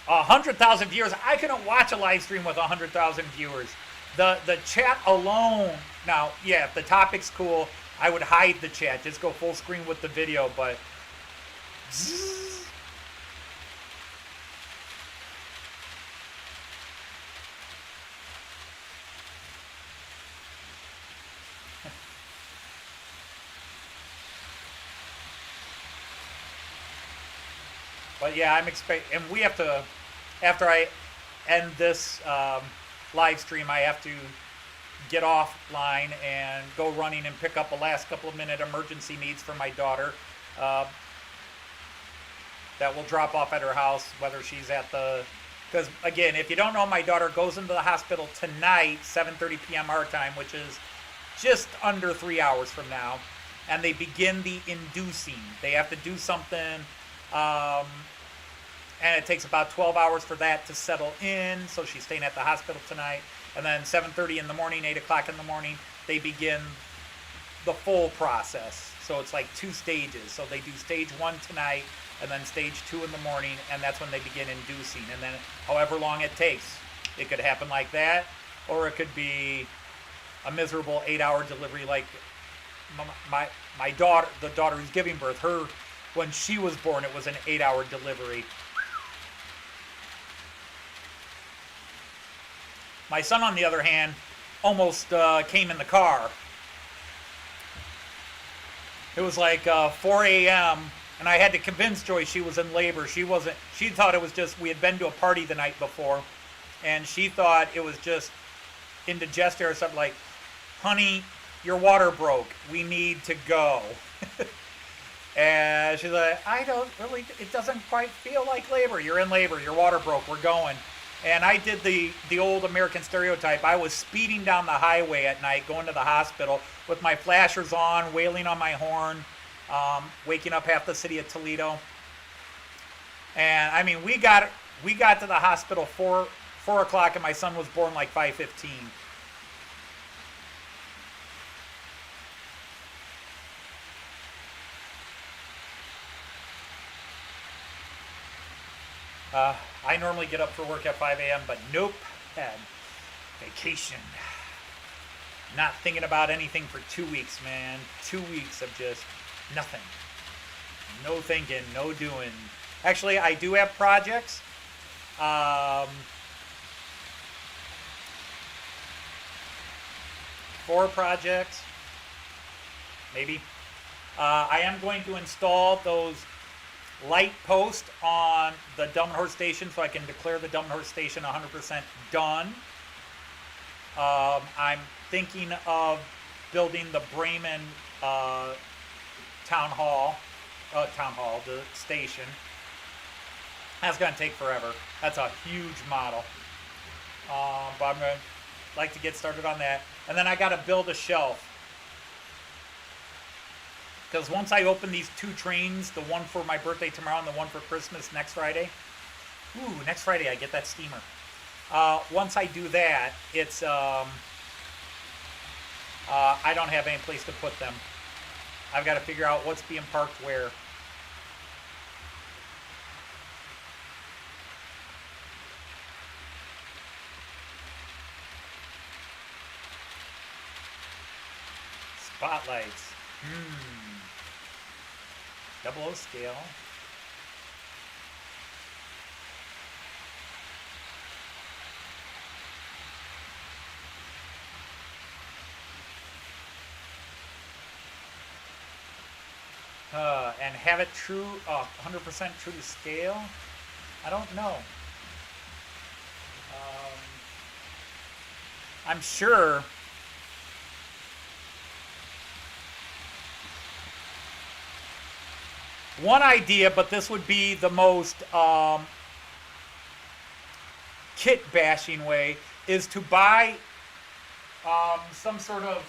100,000 viewers. I couldn't watch a live stream with 100,000 viewers. The chat alone. Now, yeah, if the topic's cool, I would hide the chat. Just go full screen with the video, but. But yeah, I'm expecting, and we have to, after I end this live stream, I have to get offline and go running and pick up a last couple of minute emergency needs for my daughter. That will drop off at her house, whether she's at the, because again, if you don't know, my daughter goes into the hospital tonight, 7:30 p.m. our time, which is just under 3 hours from now, and they begin the inducing. They have to do something, and it takes about 12 hours for that to settle in, so she's staying at the hospital tonight. And then 7:30 in the morning, 8 o'clock in the morning, they begin the full process. So it's like 2 stages. So they do stage 1 tonight, and then stage 2 in the morning, and that's when they begin inducing. And then however long it takes, it could happen like that, or it could be a miserable 8-hour delivery like my daughter, the daughter who's giving birth, when she was born, it was an 8-hour delivery. My son, on the other hand, almost came in the car. It was like 4 a.m., and I had to convince Joy she was in labor. She wasn't. She thought it was just, we had been to a party the night before, and she thought it was just indigestion or something. Like, honey, your water broke. We need to go. And she's like, I don't really, it doesn't quite feel like labor. You're in labor. Your water broke. We're going. And I did the old American stereotype. I was speeding down the highway at night, going to the hospital with my flashers on, wailing on my horn, waking up half the city of Toledo. And I mean, we got to the hospital 4 o'clock, and my son was born like 5:15. I normally get up for work at 5 a.m., but nope, had vacation. Not thinking about anything for 2 weeks, man. 2 weeks of just nothing. No thinking, no doing. Actually, I do have projects. 4 projects, maybe. I am going to install those light post on the Delmenhorst station, so I can declare the Delmenhorst station 100% done. I'm thinking of building the Bremen town hall, the station. That's going to take forever. That's a huge model. But I'm going to like to get started on that. And then I got to build a shelf. Because once I open these two trains, the one for my birthday tomorrow and the one for Christmas next Friday. Ooh, next Friday I get that steamer. Once I do that, it's I don't have any place to put them. I've got to figure out what's being parked where. Spotlights. Double O scale. And have it true, 100% true to scale? I don't know. I'm sure. One idea, but this would be the most kit bashing way, is to buy some sort of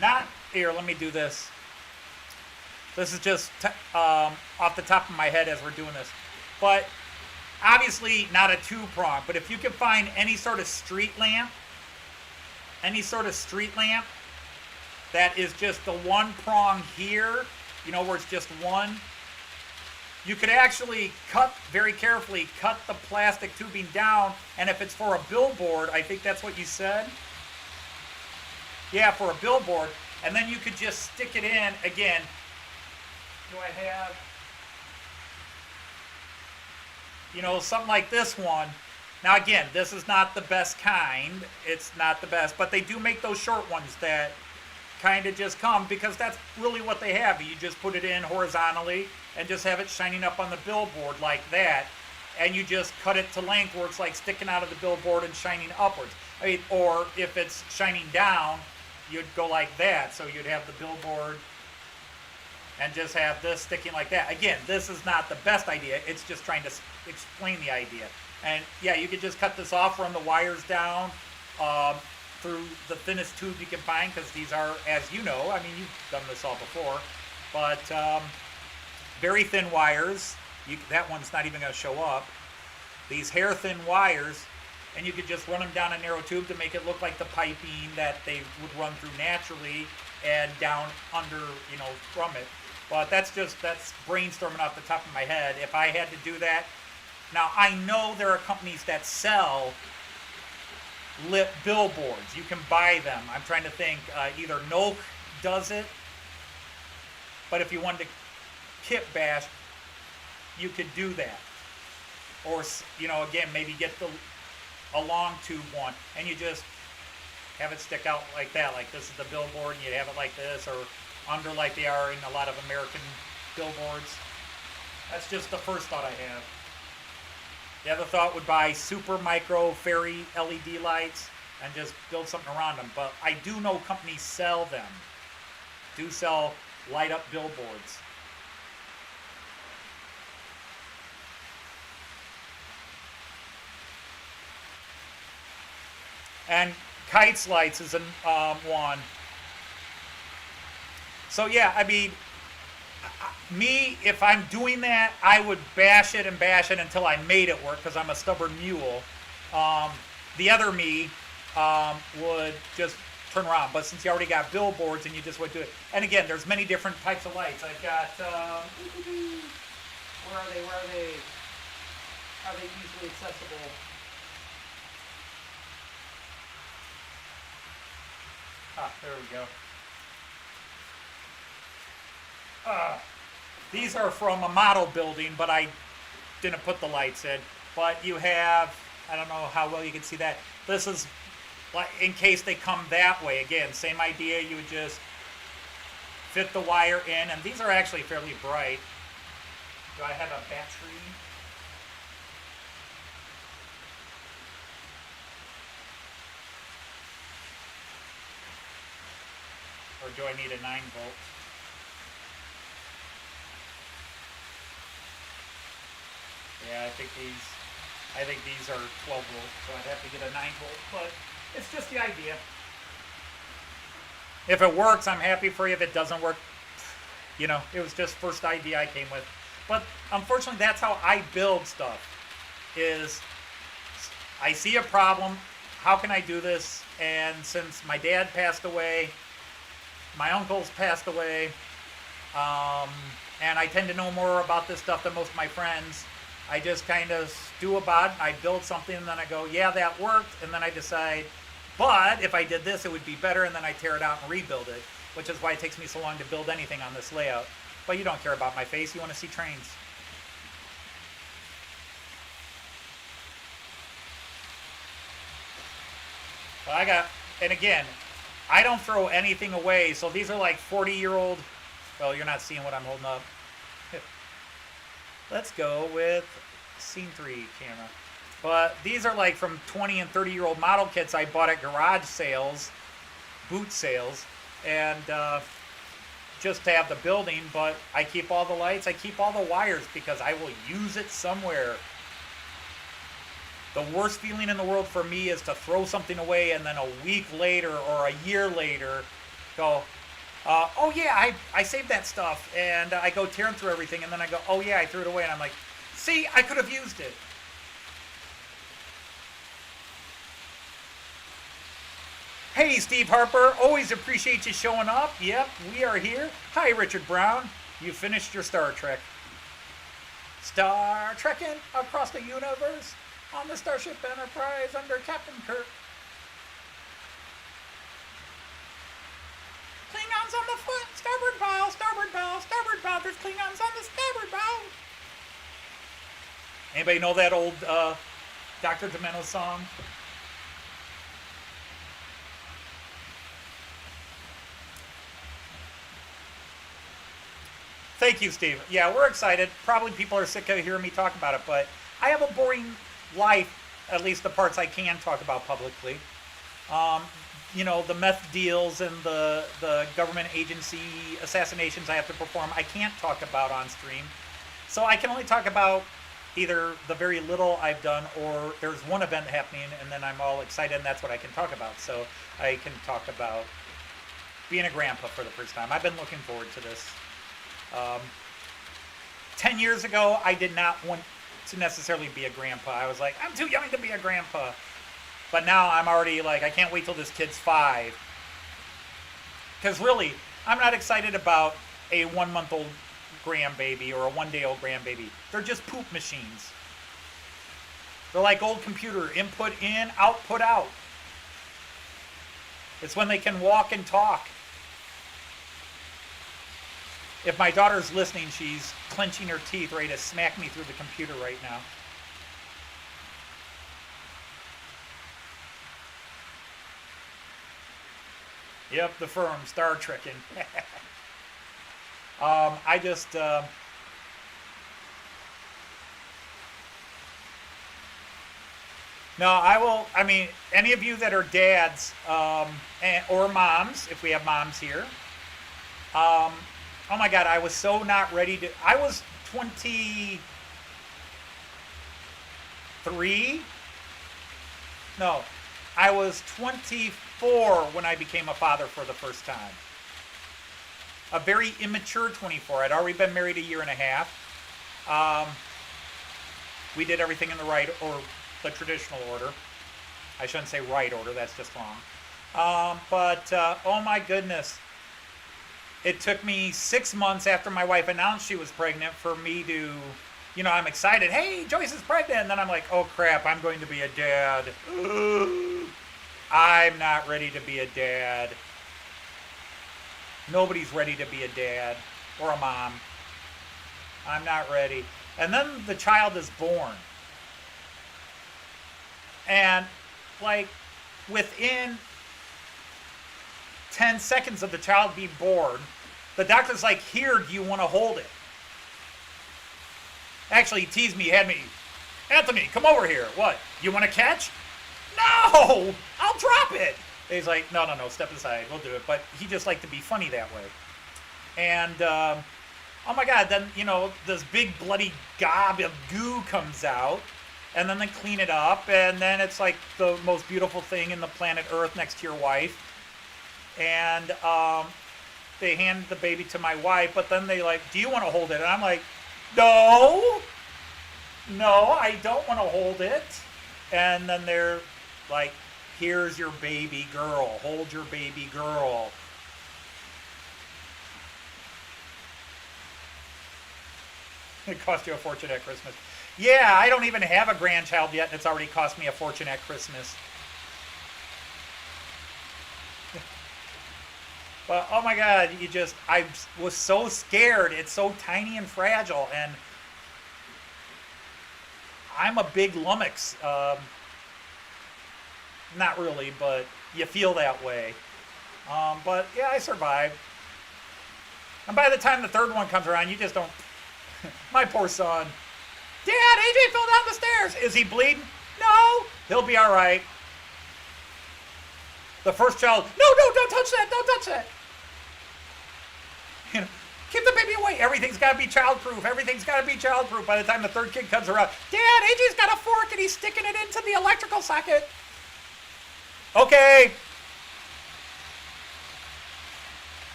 not here. Let me do this. This is just off the top of my head as we're doing this, but obviously not a two prong. But if you can find any sort of street lamp that is just the one prong here, you know, where it's just one, you could actually very carefully cut the plastic tubing down, and if it's for a billboard, I think that's what you said. Yeah, for a billboard, and then you could just stick it in again. Do I have, you know, something like this one? Now again, this is not the best kind. It's not the best, but they do make those short ones that kind of just come, because that's really what they have. You just put it in horizontally and just have it shining up on the billboard like that, and you just cut it to length where it's like sticking out of the billboard and shining upwards. I mean, or if it's shining down, you'd go like that, so you'd have the billboard and just have this sticking like that. Again, this is not the best idea. It's just trying to explain the idea. And yeah, you could just cut this off, run the wires down through the thinnest tube you can find, because these are, as you know, I mean, you've done this all before, but very thin wires. That one's not even going to show up. These hair thin wires, and you could just run them down a narrow tube to make it look like the piping that they would run through naturally and down under, you know, from it. But that's brainstorming off the top of my head. If I had to do that, now I know there are companies that sell lit billboards. You can buy them. I'm trying to think. Either Noke does it, but if you wanted to kit bash, you could do that. Or, you know, again, maybe get a long tube one, and you just have it stick out like that, like this is the billboard, and you'd have it like this, or under like they are in a lot of American billboards. That's just the first thought I have. The other thought would buy super micro fairy LED lights and just build something around them. But I do know companies sell them. Do sell light up billboards. And Kites Lights is one. So yeah, I mean, me, if I'm doing that, I would bash it until I made it work, because I'm a stubborn mule. The other me would just turn around. But since you already got billboards and you just would do it. And again, there's many different types of lights. I've got, where are they? Are they easily accessible? Ah, there we go. These are from a model building, but I didn't put the lights in. But you have, I don't know how well you can see that. This is like in case they come that way. Again, same idea. You would just fit the wire in, and these are actually fairly bright. Do I have a battery? Or do I need a 9 volt? Yeah, I think these are 12 volt, so I'd have to get a 9 volt, but it's just the idea. If it works, I'm happy for you. If it doesn't work, it was just first idea I came with. But unfortunately, that's how I build stuff. Is I see a problem. How can I do this? And since my dad passed away, my uncles passed away, and I tend to know more about this stuff than most of my friends, I just kind of stew about it. I build something, and then I go, yeah, that worked. And then I decide, but if I did this, it would be better. And then I tear it out and rebuild it, which is why it takes me so long to build anything on this layout. But you don't care about my face. You want to see trains. Well, and again, I don't throw anything away. So these are like 40-year-old. Well, you're not seeing what I'm holding up. Let's go with scene 3 camera. But these are like from 20 and 30-year-old model kits I bought at garage sales, boot sales, and just to have the building. But I keep all the lights, I keep all the wires because I will use it somewhere. The worst feeling in the world for me is to throw something away and then a week later or a year later go, oh yeah, I saved that stuff, and I go tearing through everything, and then I go, oh yeah, I threw it away, and I'm like, see, I could have used it. Hey, Steve Harper, always appreciate you showing up. Yep, we are here. Hi, Richard Brown. You finished your Star Trek. Star Trekking across the universe on the Starship Enterprise under Captain Kirk. Klingons on the foot, starboard bow, starboard bow, starboard bow. There's Klingons on the starboard bow. Anybody know that old Dr. Demento song? Thank you, Steve. Yeah, we're excited. Probably people are sick of hearing me talk about it, but I have a boring life, at least the parts I can talk about publicly. The meth deals and the government agency assassinations I have to perform, I can't talk about on stream. So I can only talk about either the very little I've done, or there's one event happening and then I'm all excited and that's what I can talk about. So I can talk about being a grandpa for the first time. I've been looking forward to this. 10 years ago, I did not want to necessarily be a grandpa. I was like, I'm too young to be a grandpa. But now I'm already like, I can't wait till this kid's 5. Because really, I'm not excited about a 1-month-old grandbaby or a 1-day-old grandbaby. They're just poop machines. They're like old computer, input in, output out. It's when they can walk and talk. If my daughter's listening, she's clenching her teeth, ready to smack me through the computer right now. Yep, the firm, Star Trekking. I just... No, any of you that are dads or moms, if we have moms here, oh my God, I was so not ready to... I was 23? No, I was 24 when I became a father for the first time. A very immature 24. I'd already been married a year and a half. We did everything in the right, or the traditional order. I shouldn't say right order, that's just wrong. But oh my goodness. It took me 6 months after my wife announced she was pregnant for me to, I'm excited. Hey, Joyce is pregnant. And then I'm like, oh crap, I'm going to be a dad. I'm not ready to be a dad. Nobody's ready to be a dad or a mom. I'm not ready. And then the child is born. And like within 10 seconds of the child being born, the doctor's like, here, do you want to hold it? Actually, he teased me, Anthony, come over here. What, you want to catch? No, I'll drop it. He's like, no, no, no, step aside, we'll do it. But he just liked to be funny that way. And oh my God, then this big bloody gob of goo comes out, and then they clean it up, and then it's like the most beautiful thing in the planet Earth next to your wife. And they hand the baby to my wife, but then they like, do you want to hold it? And I'm like, no, no, I don't want to hold it. And then they're like, here's your baby girl. Hold your baby girl. It cost you a fortune at Christmas. Yeah, I don't even have a grandchild yet, and it's already cost me a fortune at Christmas. But oh my God, I was so scared. It's so tiny and fragile, and I'm a big lummox. Not really, but you feel that way. But yeah, I survived. And by the time the third one comes around, you just don't. My poor son. Dad, AJ fell down the stairs. Is he bleeding? No. He'll be all right. The first child, no, no, don't touch that, don't touch that. Keep the baby away. Everything's got to be childproof. Everything's got to be childproof. By the time the third kid comes around, Dad, AJ's got a fork and he's sticking it into the electrical socket. Okay.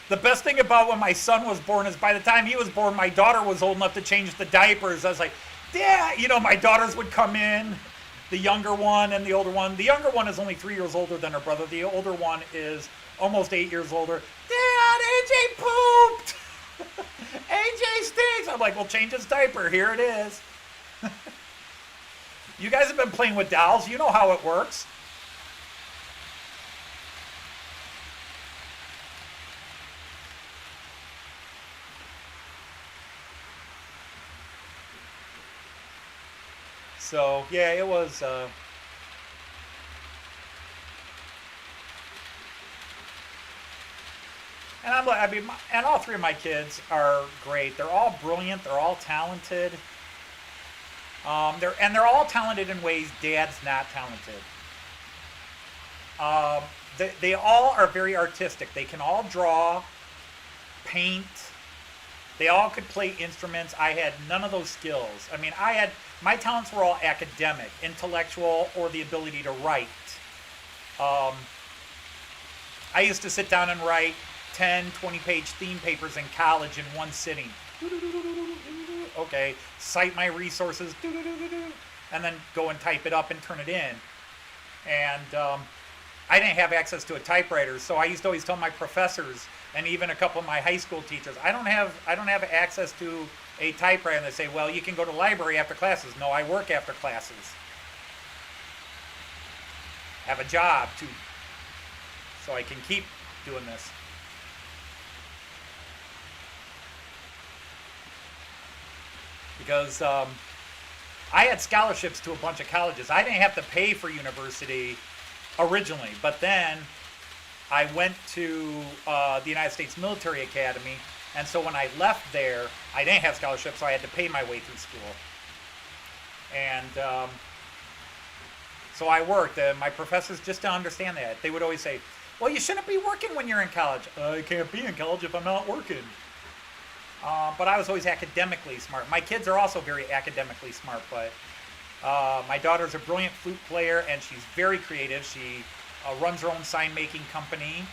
The best thing about when my son was born is by the time he was born, my daughter was old enough to change the diapers. I was like, Dad, my daughters would come in, the younger one and the older one. The younger one is only 3 years older than her brother. The older one is almost 8 years older. Dad, AJ pooped. AJ stinks. I'm like, well, change his diaper. Here it is. You guys have been playing with dolls. You know how it works. So yeah, it was. And and all three of my kids are great. They're all brilliant. They're all talented. They're all talented in ways Dad's not talented. They all are very artistic. They can all draw, paint. They all could play instruments. I had none of those skills. I mean, my talents were all academic, intellectual, or the ability to write. Um, I used to sit down and write 10, 20-page theme papers in college in one sitting. Okay, cite my resources, and then go and type it up and turn it in. And I didn't have access to a typewriter, so I used to always tell my professors and even a couple of my high school teachers, I don't have access to a typewriter. And they say, well, you can go to the library after classes. No, I work after classes. Have a job too, so I can keep doing this. Because I had scholarships to a bunch of colleges. I didn't have to pay for university originally, but then I went to the United States Military Academy, and so when I left there, I didn't have scholarships, so I had to pay my way through school. And so I worked, and my professors just don't understand that. They would always say, well, you shouldn't be working when you're in college. I can't be in college if I'm not working. But I was always academically smart. My kids are also very academically smart, but my daughter's a brilliant flute player, and she's very creative. She runs her own sign-making company,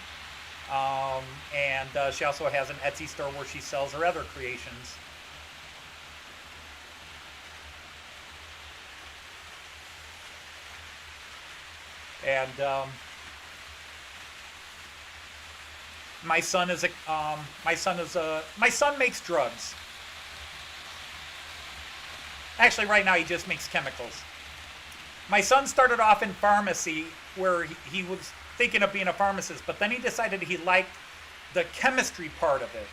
and she also has an Etsy store where she sells her other creations. And my son makes drugs. Actually, right now he just makes chemicals. My son started off in pharmacy where he was thinking of being a pharmacist, but then he decided he liked the chemistry part of it.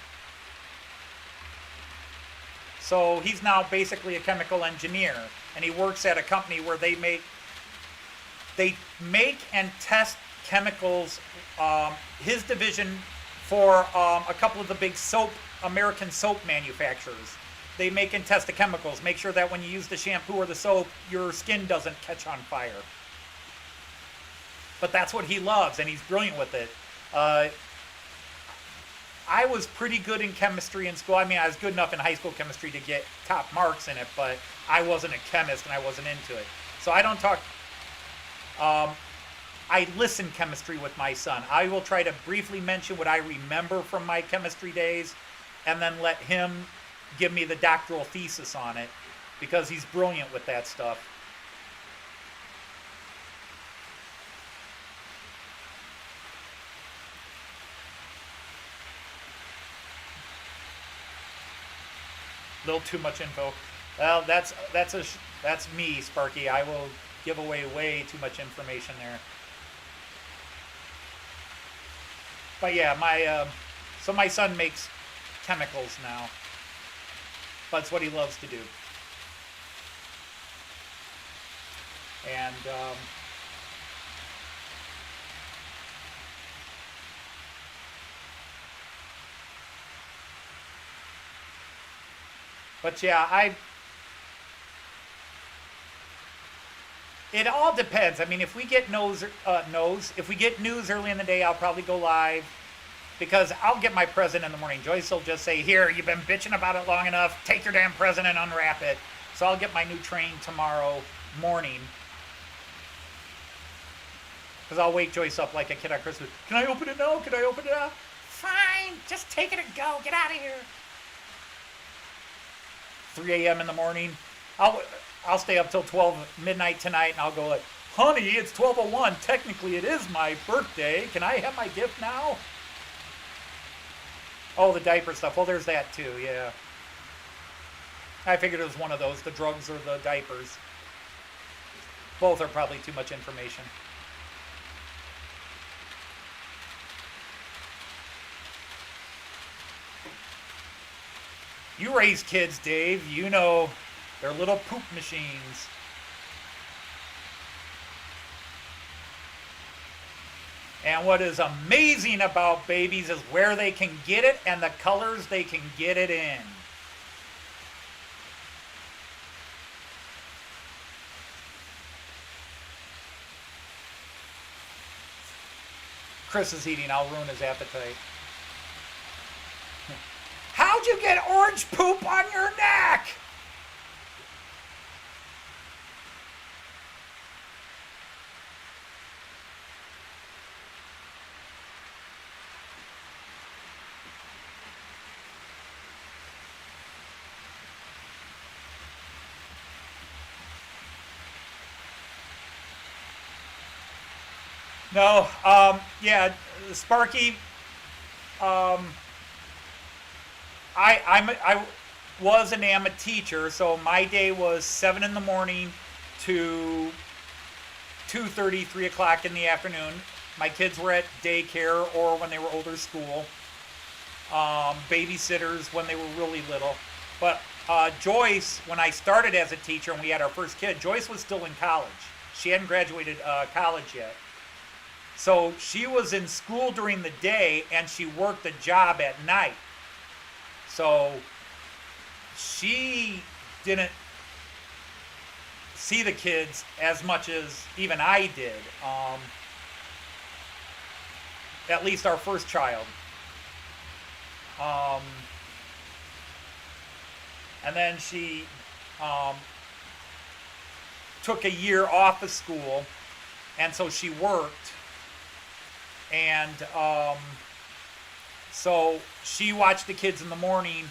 So he's now basically a chemical engineer, and he works at a company where they make and test chemicals. His division for a couple of the big American soap manufacturers. They make and test the chemicals, make sure that when you use the shampoo or the soap, your skin doesn't catch on fire. But that's what he loves, and he's brilliant with it. I was pretty good in chemistry in school. I mean, I was good enough in high school chemistry to get top marks in it, but I wasn't a chemist and I wasn't into it. So I don't talk. I listen chemistry with my son. I will try to briefly mention what I remember from my chemistry days, and then let him give me the doctoral thesis on it, because he's brilliant with that stuff. A little too much info. Well, that's me, Sparky. I will give away way too much information there. But yeah, so my son makes chemicals now. That's what he loves to do. And but yeah, it all depends. I mean, if we get if we get news early in the day, I'll probably go live, because I'll get my present in the morning. Joyce will just say, "Here, you've been bitching about it long enough. Take your damn present and unwrap it." So I'll get my new train tomorrow morning, because I'll wake Joyce up like a kid on Christmas. "Can I open it now? Can I open it now?" "Fine, just take it and go. Get out of here." 3 a.m. in the morning. I'll stay up till 12 midnight tonight, and I'll go like, "Honey, it's 12:01. Technically, it is my birthday. Can I have my gift now?" Oh, the diaper stuff. Well, there's that too, yeah. I figured it was one of those, the drugs or the diapers. Both are probably too much information. You raise kids, Dave. You know they're little poop machines. And what is amazing about babies is where they can get it and the colors they can get it in. Chris is eating. I'll ruin his appetite. How'd you get orange poop on your neck? No, yeah, Sparky, I was and am a teacher, so my day was 7 in the morning to 2:30, 3 o'clock in the afternoon. My kids were at daycare or when they were older, school. Babysitters when they were really little. But Joyce, when I started as a teacher and we had our first kid, Joyce was still in college. She hadn't graduated college yet. So she was in school during the day and she worked a job at night. So she didn't see the kids as much as even I did. At least our first child. And then she took a year off of school, and so she worked. And so she watched the kids in the morning.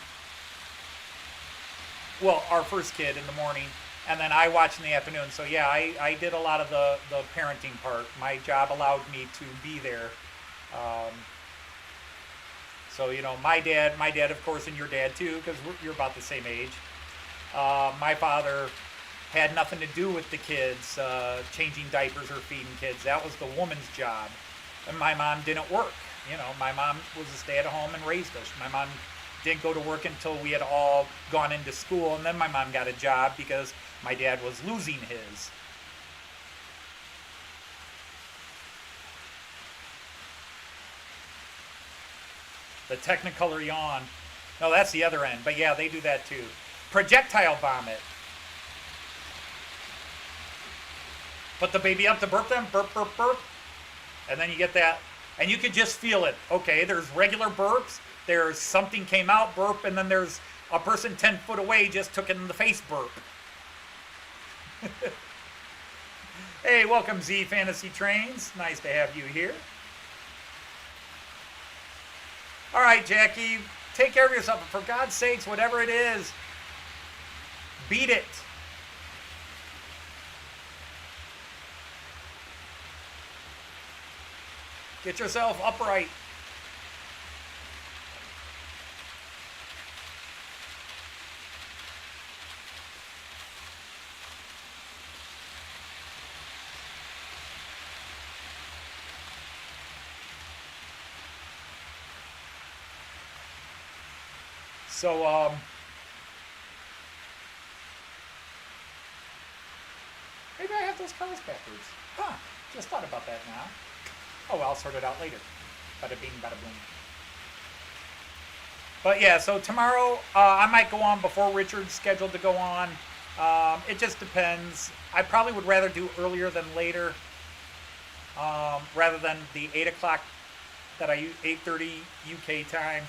Well, our first kid in the morning, and then I watched in the afternoon. So yeah, I did a lot of the parenting part. My job allowed me to be there. So, you know, my dad, of course, and your dad too, because you're about the same age. My father had nothing to do with the kids, changing diapers or feeding kids. That was the woman's job. And my mom didn't work. You know, my mom was a stay-at-home and raised us. My mom didn't go to work until we had all gone into school, and then my mom got a job because my dad was losing his. The Technicolor yawn. No, that's the other end. But yeah, they do that too. Projectile vomit. Put the baby up to burp them. Burp, burp, burp. And then you get that. And you can just feel it. Okay, there's regular burps. There's something came out, burp. And then there's a person 10 foot away just took it in the face, burp. Hey, welcome Z Fantasy Trains. Nice to have you here. All right, Jackie, take care of yourself. And for God's sakes, whatever it is, beat it. Get yourself upright. So, maybe I have those colors backwards. Huh, just thought about that now. Oh, well, I'll sort it out later. Bada bing, bada boom. But yeah, so tomorrow I might go on before Richard's scheduled to go on. It just depends. I probably would rather do earlier than later, rather than the 8 o'clock that I use, 8:30 UK time,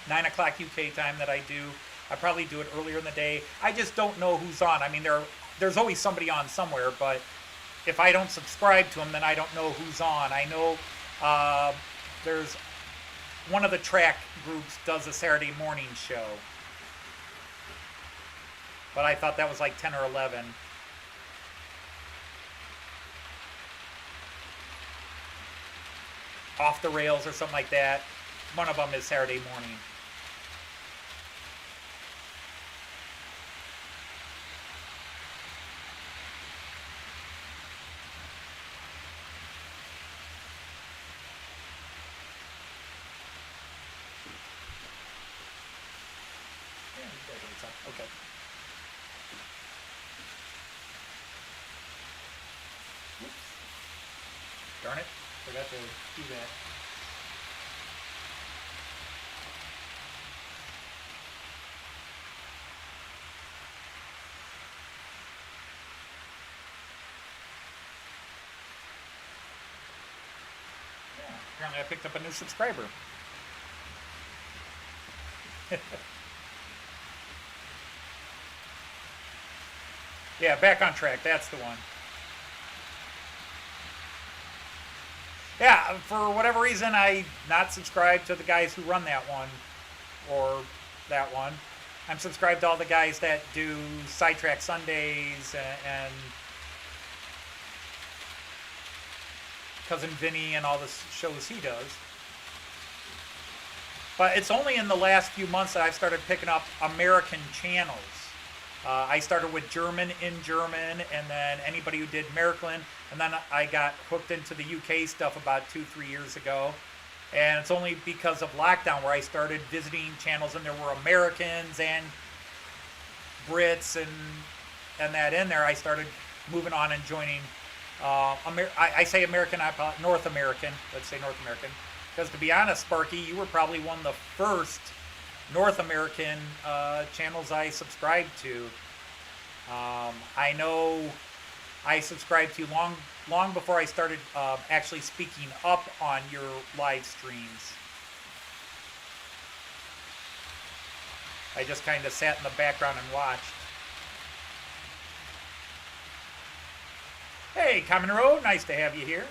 9 o'clock UK time that I do. I probably do it earlier in the day. I just don't know who's on. I mean, there's always somebody on somewhere, but if I don't subscribe to them, then I don't know who's on. I know there's one of the track groups does a Saturday morning show, but I thought that was like 10 or 11. Off the Rails or something like that. One of them is Saturday morning. Okay. Whoops. Darn it. Forgot to do that. Yeah, apparently I picked up a new subscriber. Yeah, back on track. That's the one. Yeah, for whatever reason, I not subscribed to the guys who run that one, or that one. I'm subscribed to all the guys that do Sidetrack Sundays and Cousin Vinny and all the shows he does. But it's only in the last few months that I've started picking up American channels. I started with German in German, and then anybody who did American, and then I got hooked into the UK stuff about 2-3 years ago. And it's only because of lockdown where I started visiting channels, and there were Americans and Brits and that in there. I started moving on and joining. I say American, I apologize, North American. Let's say North American, because to be honest, Sparky, you were probably one of the first North American channels I subscribed to. I know I subscribed to you long before I started actually speaking up on your live streams. I just kind of sat in the background and watched. Hey, Common Road, nice to have you here.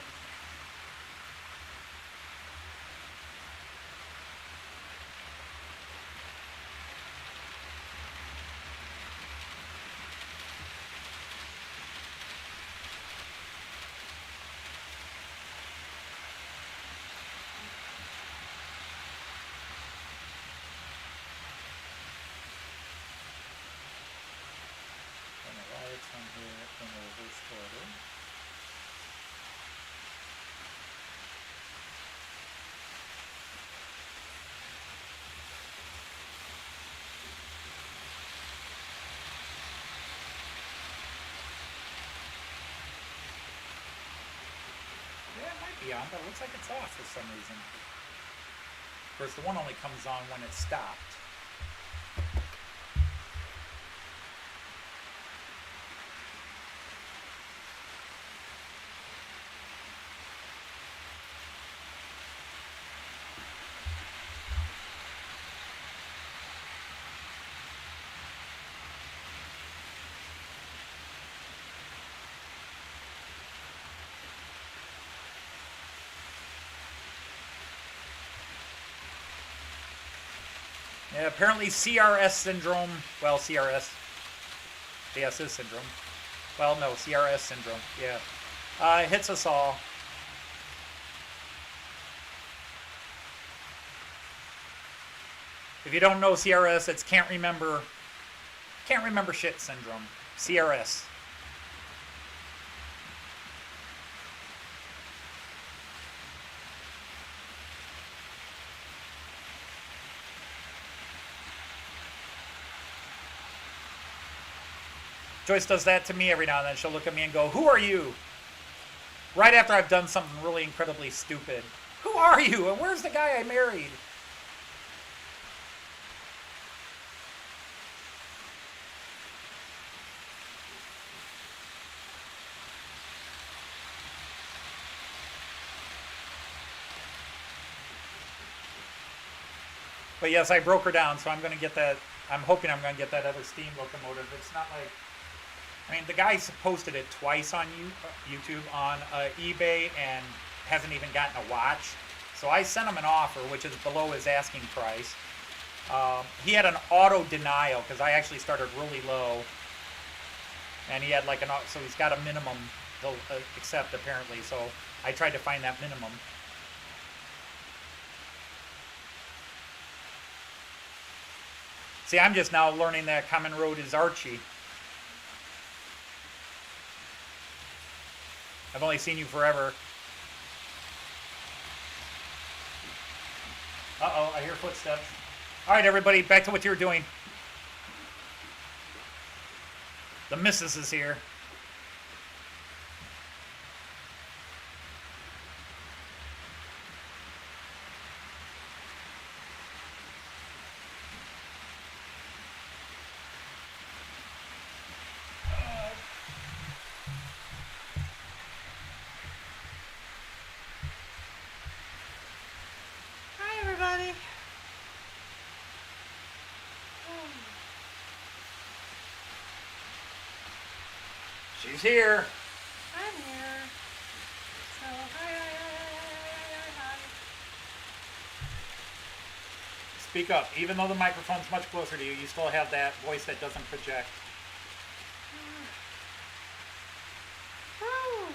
be on, but it looks like it's off for some reason. Of course, the one only comes on when it's stopped. Yeah, apparently CRS syndrome, well, CRS, ASS syndrome. Well, no, CRS syndrome, yeah. It hits us all. If you don't know CRS, it's can't remember shit syndrome. CRS. Joyce does that to me every now and then. She'll look at me and go, "Who are you?" Right after I've done something really incredibly stupid. Who are you? And where's the guy I married? But yes, I broke her down, so I'm going to get that. I'm hoping I'm going to get that other steam locomotive. It's not like, I mean, the guy's posted it twice on YouTube, on eBay, and hasn't even gotten a watch. So I sent him an offer, which is below his asking price. He had an auto denial because I actually started really low, and he had like so he's got a minimum he'll accept apparently. So I tried to find that minimum. See, I'm just now learning that Common Road is Archie. I've only seen you forever. Uh-oh, I hear footsteps. All right, everybody, back to what you were doing. The missus is here. She's here. I'm here. So, hi. Speak up. Even though the microphone's much closer to you, you still have that voice that doesn't project. Oh,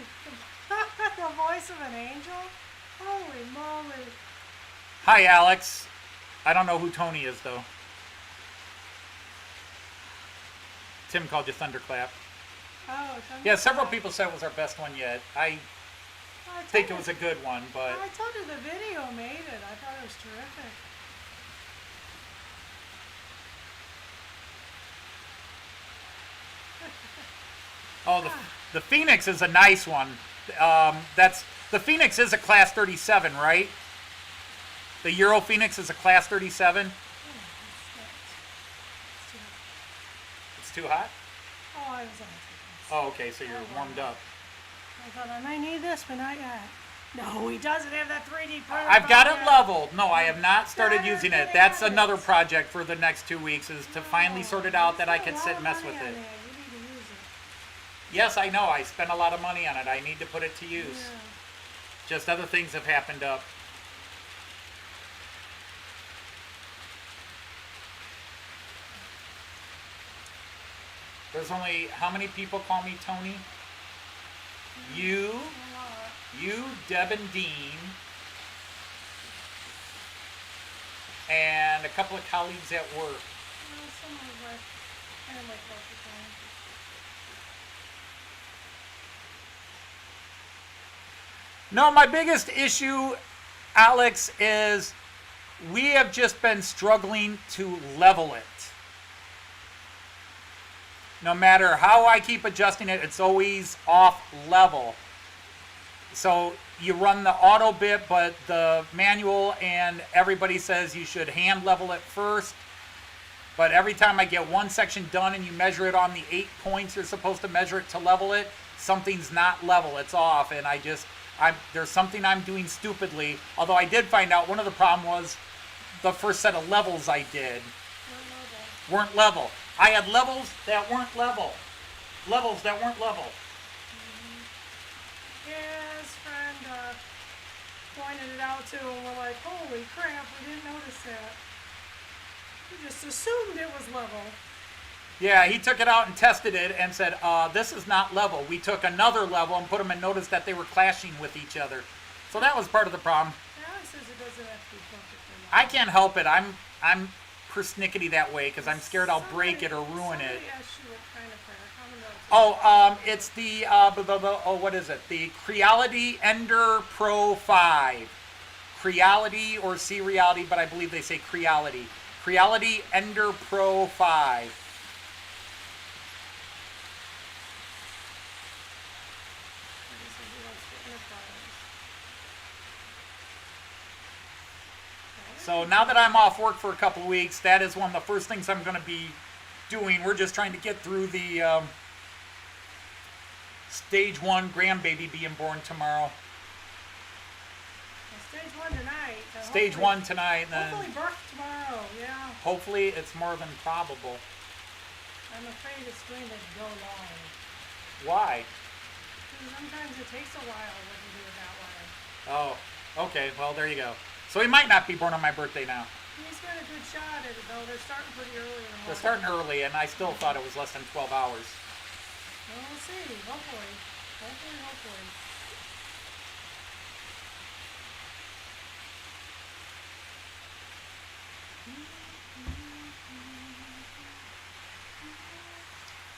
the voice of an angel? Holy moly. Hi, Alex. I don't know who Tony is, though. Tim called you Thunderclap. Oh, yeah, several people said it was our best one yet. I think it was a good one, but... I told you the video made it. I thought it was terrific. Oh, the Phoenix is a nice one. The Phoenix is a Class 37, right? The Euro Phoenix is a Class 37? It's too hot? Oh, I was on. Oh, okay, so you're warmed up. I thought I might need this, but not yet. No, he doesn't have that 3D printer. I've got it leveled. No, I have not started using it. That's another project for the next 2 weeks, is to finally sort it out that I can sit and mess with it. Yes, I know. I spent a lot of money on it. I need to put it to use. Yeah. Just other things have happened up. There's only, how many people call me Tony? You, Deb and Dean, and a couple of colleagues at work. No, my biggest issue, Alex, is we have just been struggling to level it. No matter how I keep adjusting it, it's always off level. So, you run the auto bit, but the manual, and everybody says you should hand level it first. But every time I get one section done and you measure it on the 8 points you're supposed to measure it to level it, something's not level, it's off. And there's something I'm doing stupidly. Although I did find out one of the problem was the first set of levels I did weren't level. I had levels that weren't level. Levels that weren't level. Yeah, his friend pointed it out too, and we're like, holy crap, we didn't notice that. We just assumed it was level. Yeah, he took it out and tested it and said, this is not level. We took another level and put them and noticed that they were clashing with each other. So that was part of the problem. Alex says it doesn't have to be perfectly level. I can't help it. I'm persnickety that way because I'm scared I'll break it or ruin it. Somebody asked you what kind of prayer. It's the, what is it? The Creality Ender Pro 5. Creality or C-Reality, but I believe they say Creality. Creality Ender Pro 5. So now that I'm off work for a couple of weeks, that is one of the first things I'm going to be doing. We're just trying to get through the stage 1 grandbaby being born tomorrow. Well, stage 1 tonight. Stage 1 tonight. And then hopefully birth tomorrow, yeah. Hopefully it's more than probable. I'm afraid it's going to go long. Why? Because sometimes it takes a while when you do it that way. Oh, okay. Well, there you go. So he might not be born on my birthday now. He's got a good shot at it, though. They're starting pretty early. They're starting early, and I still thought it was less than 12 hours. Well, we'll see. Hopefully. Hopefully.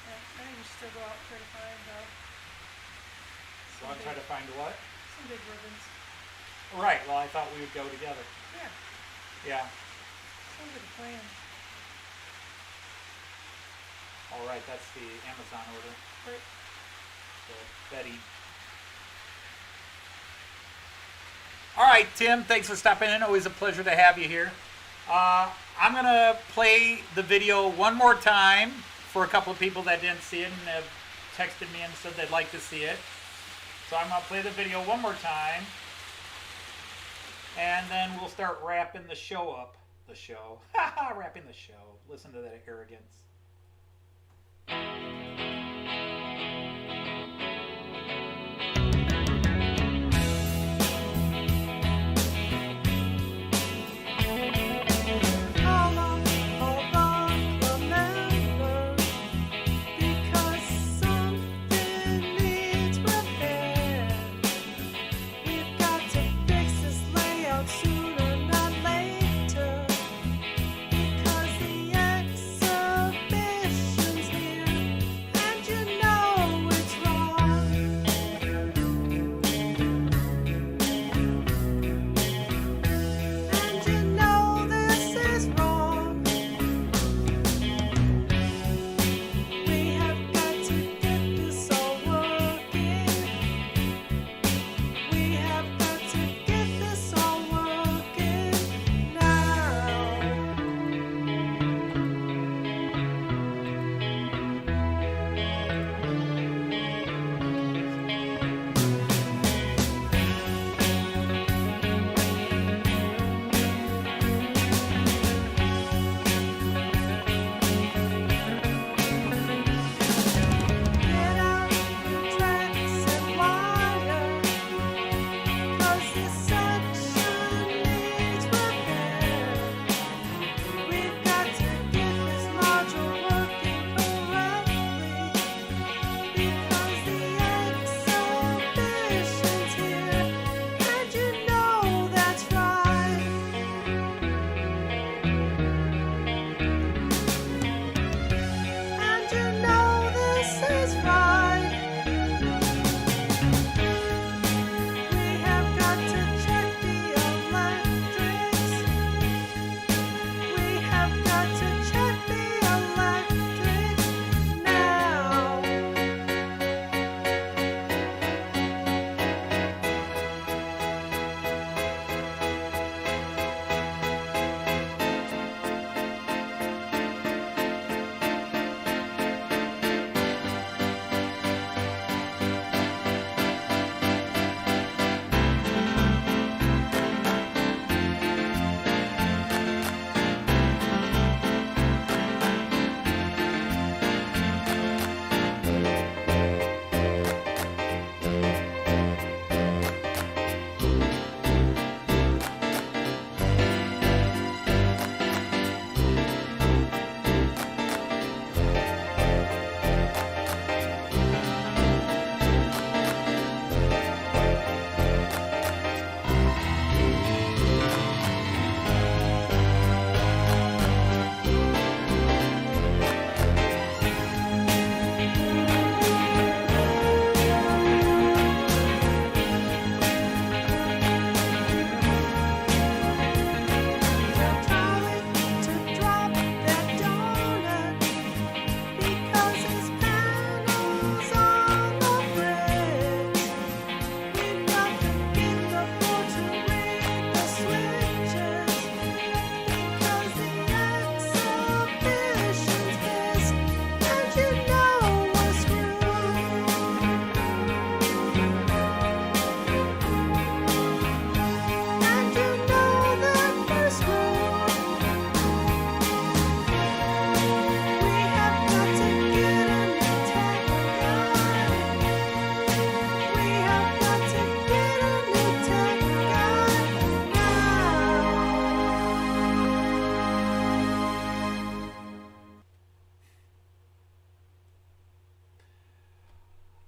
I think we should still go out and try to find So I'll try to find what? some big ribbons. Right. Well, I thought we would go together. Yeah. Yeah. Sounds like a plan. All right. That's the Amazon order. Right. So, Betty. All right, Tim. Thanks for stopping in. Always a pleasure to have you here. I'm going to play the video one more time for a couple of people that didn't see it and have texted me and said they'd like to see it. So I'm going to play the video one more time. And then we'll start wrapping the show up. The show. Wrapping the show. Listen to that arrogance. Because the exhibition's here.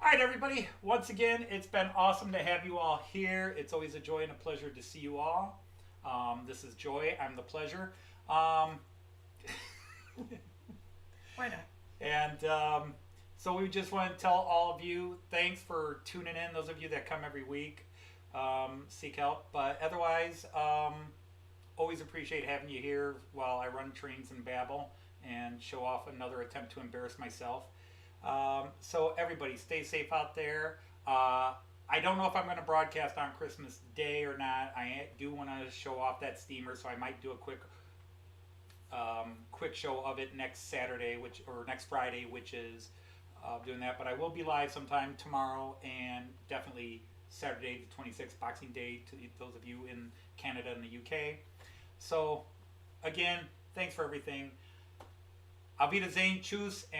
All right, everybody. Once again, it's been awesome to have you all here. It's always a joy and a pleasure to see you all. This is Joy. I'm the pleasure. Why not? And so we just want to tell all of you thanks for tuning in. Those of you that come every week, seek help. But otherwise, always appreciate having you here while I run trains and babble and show off another attempt to embarrass myself. So everybody, stay safe out there. I don't know if I'm going to broadcast on Christmas Day or not. I do want to show off that steamer, so I might do a quick show of it next Saturday, or next Friday, which is doing that. But I will be live sometime tomorrow and definitely Saturday the 26th, Boxing Day, to those of you in Canada and the UK. So again, thanks for everything. Auf Wiedersehen, tschüss, and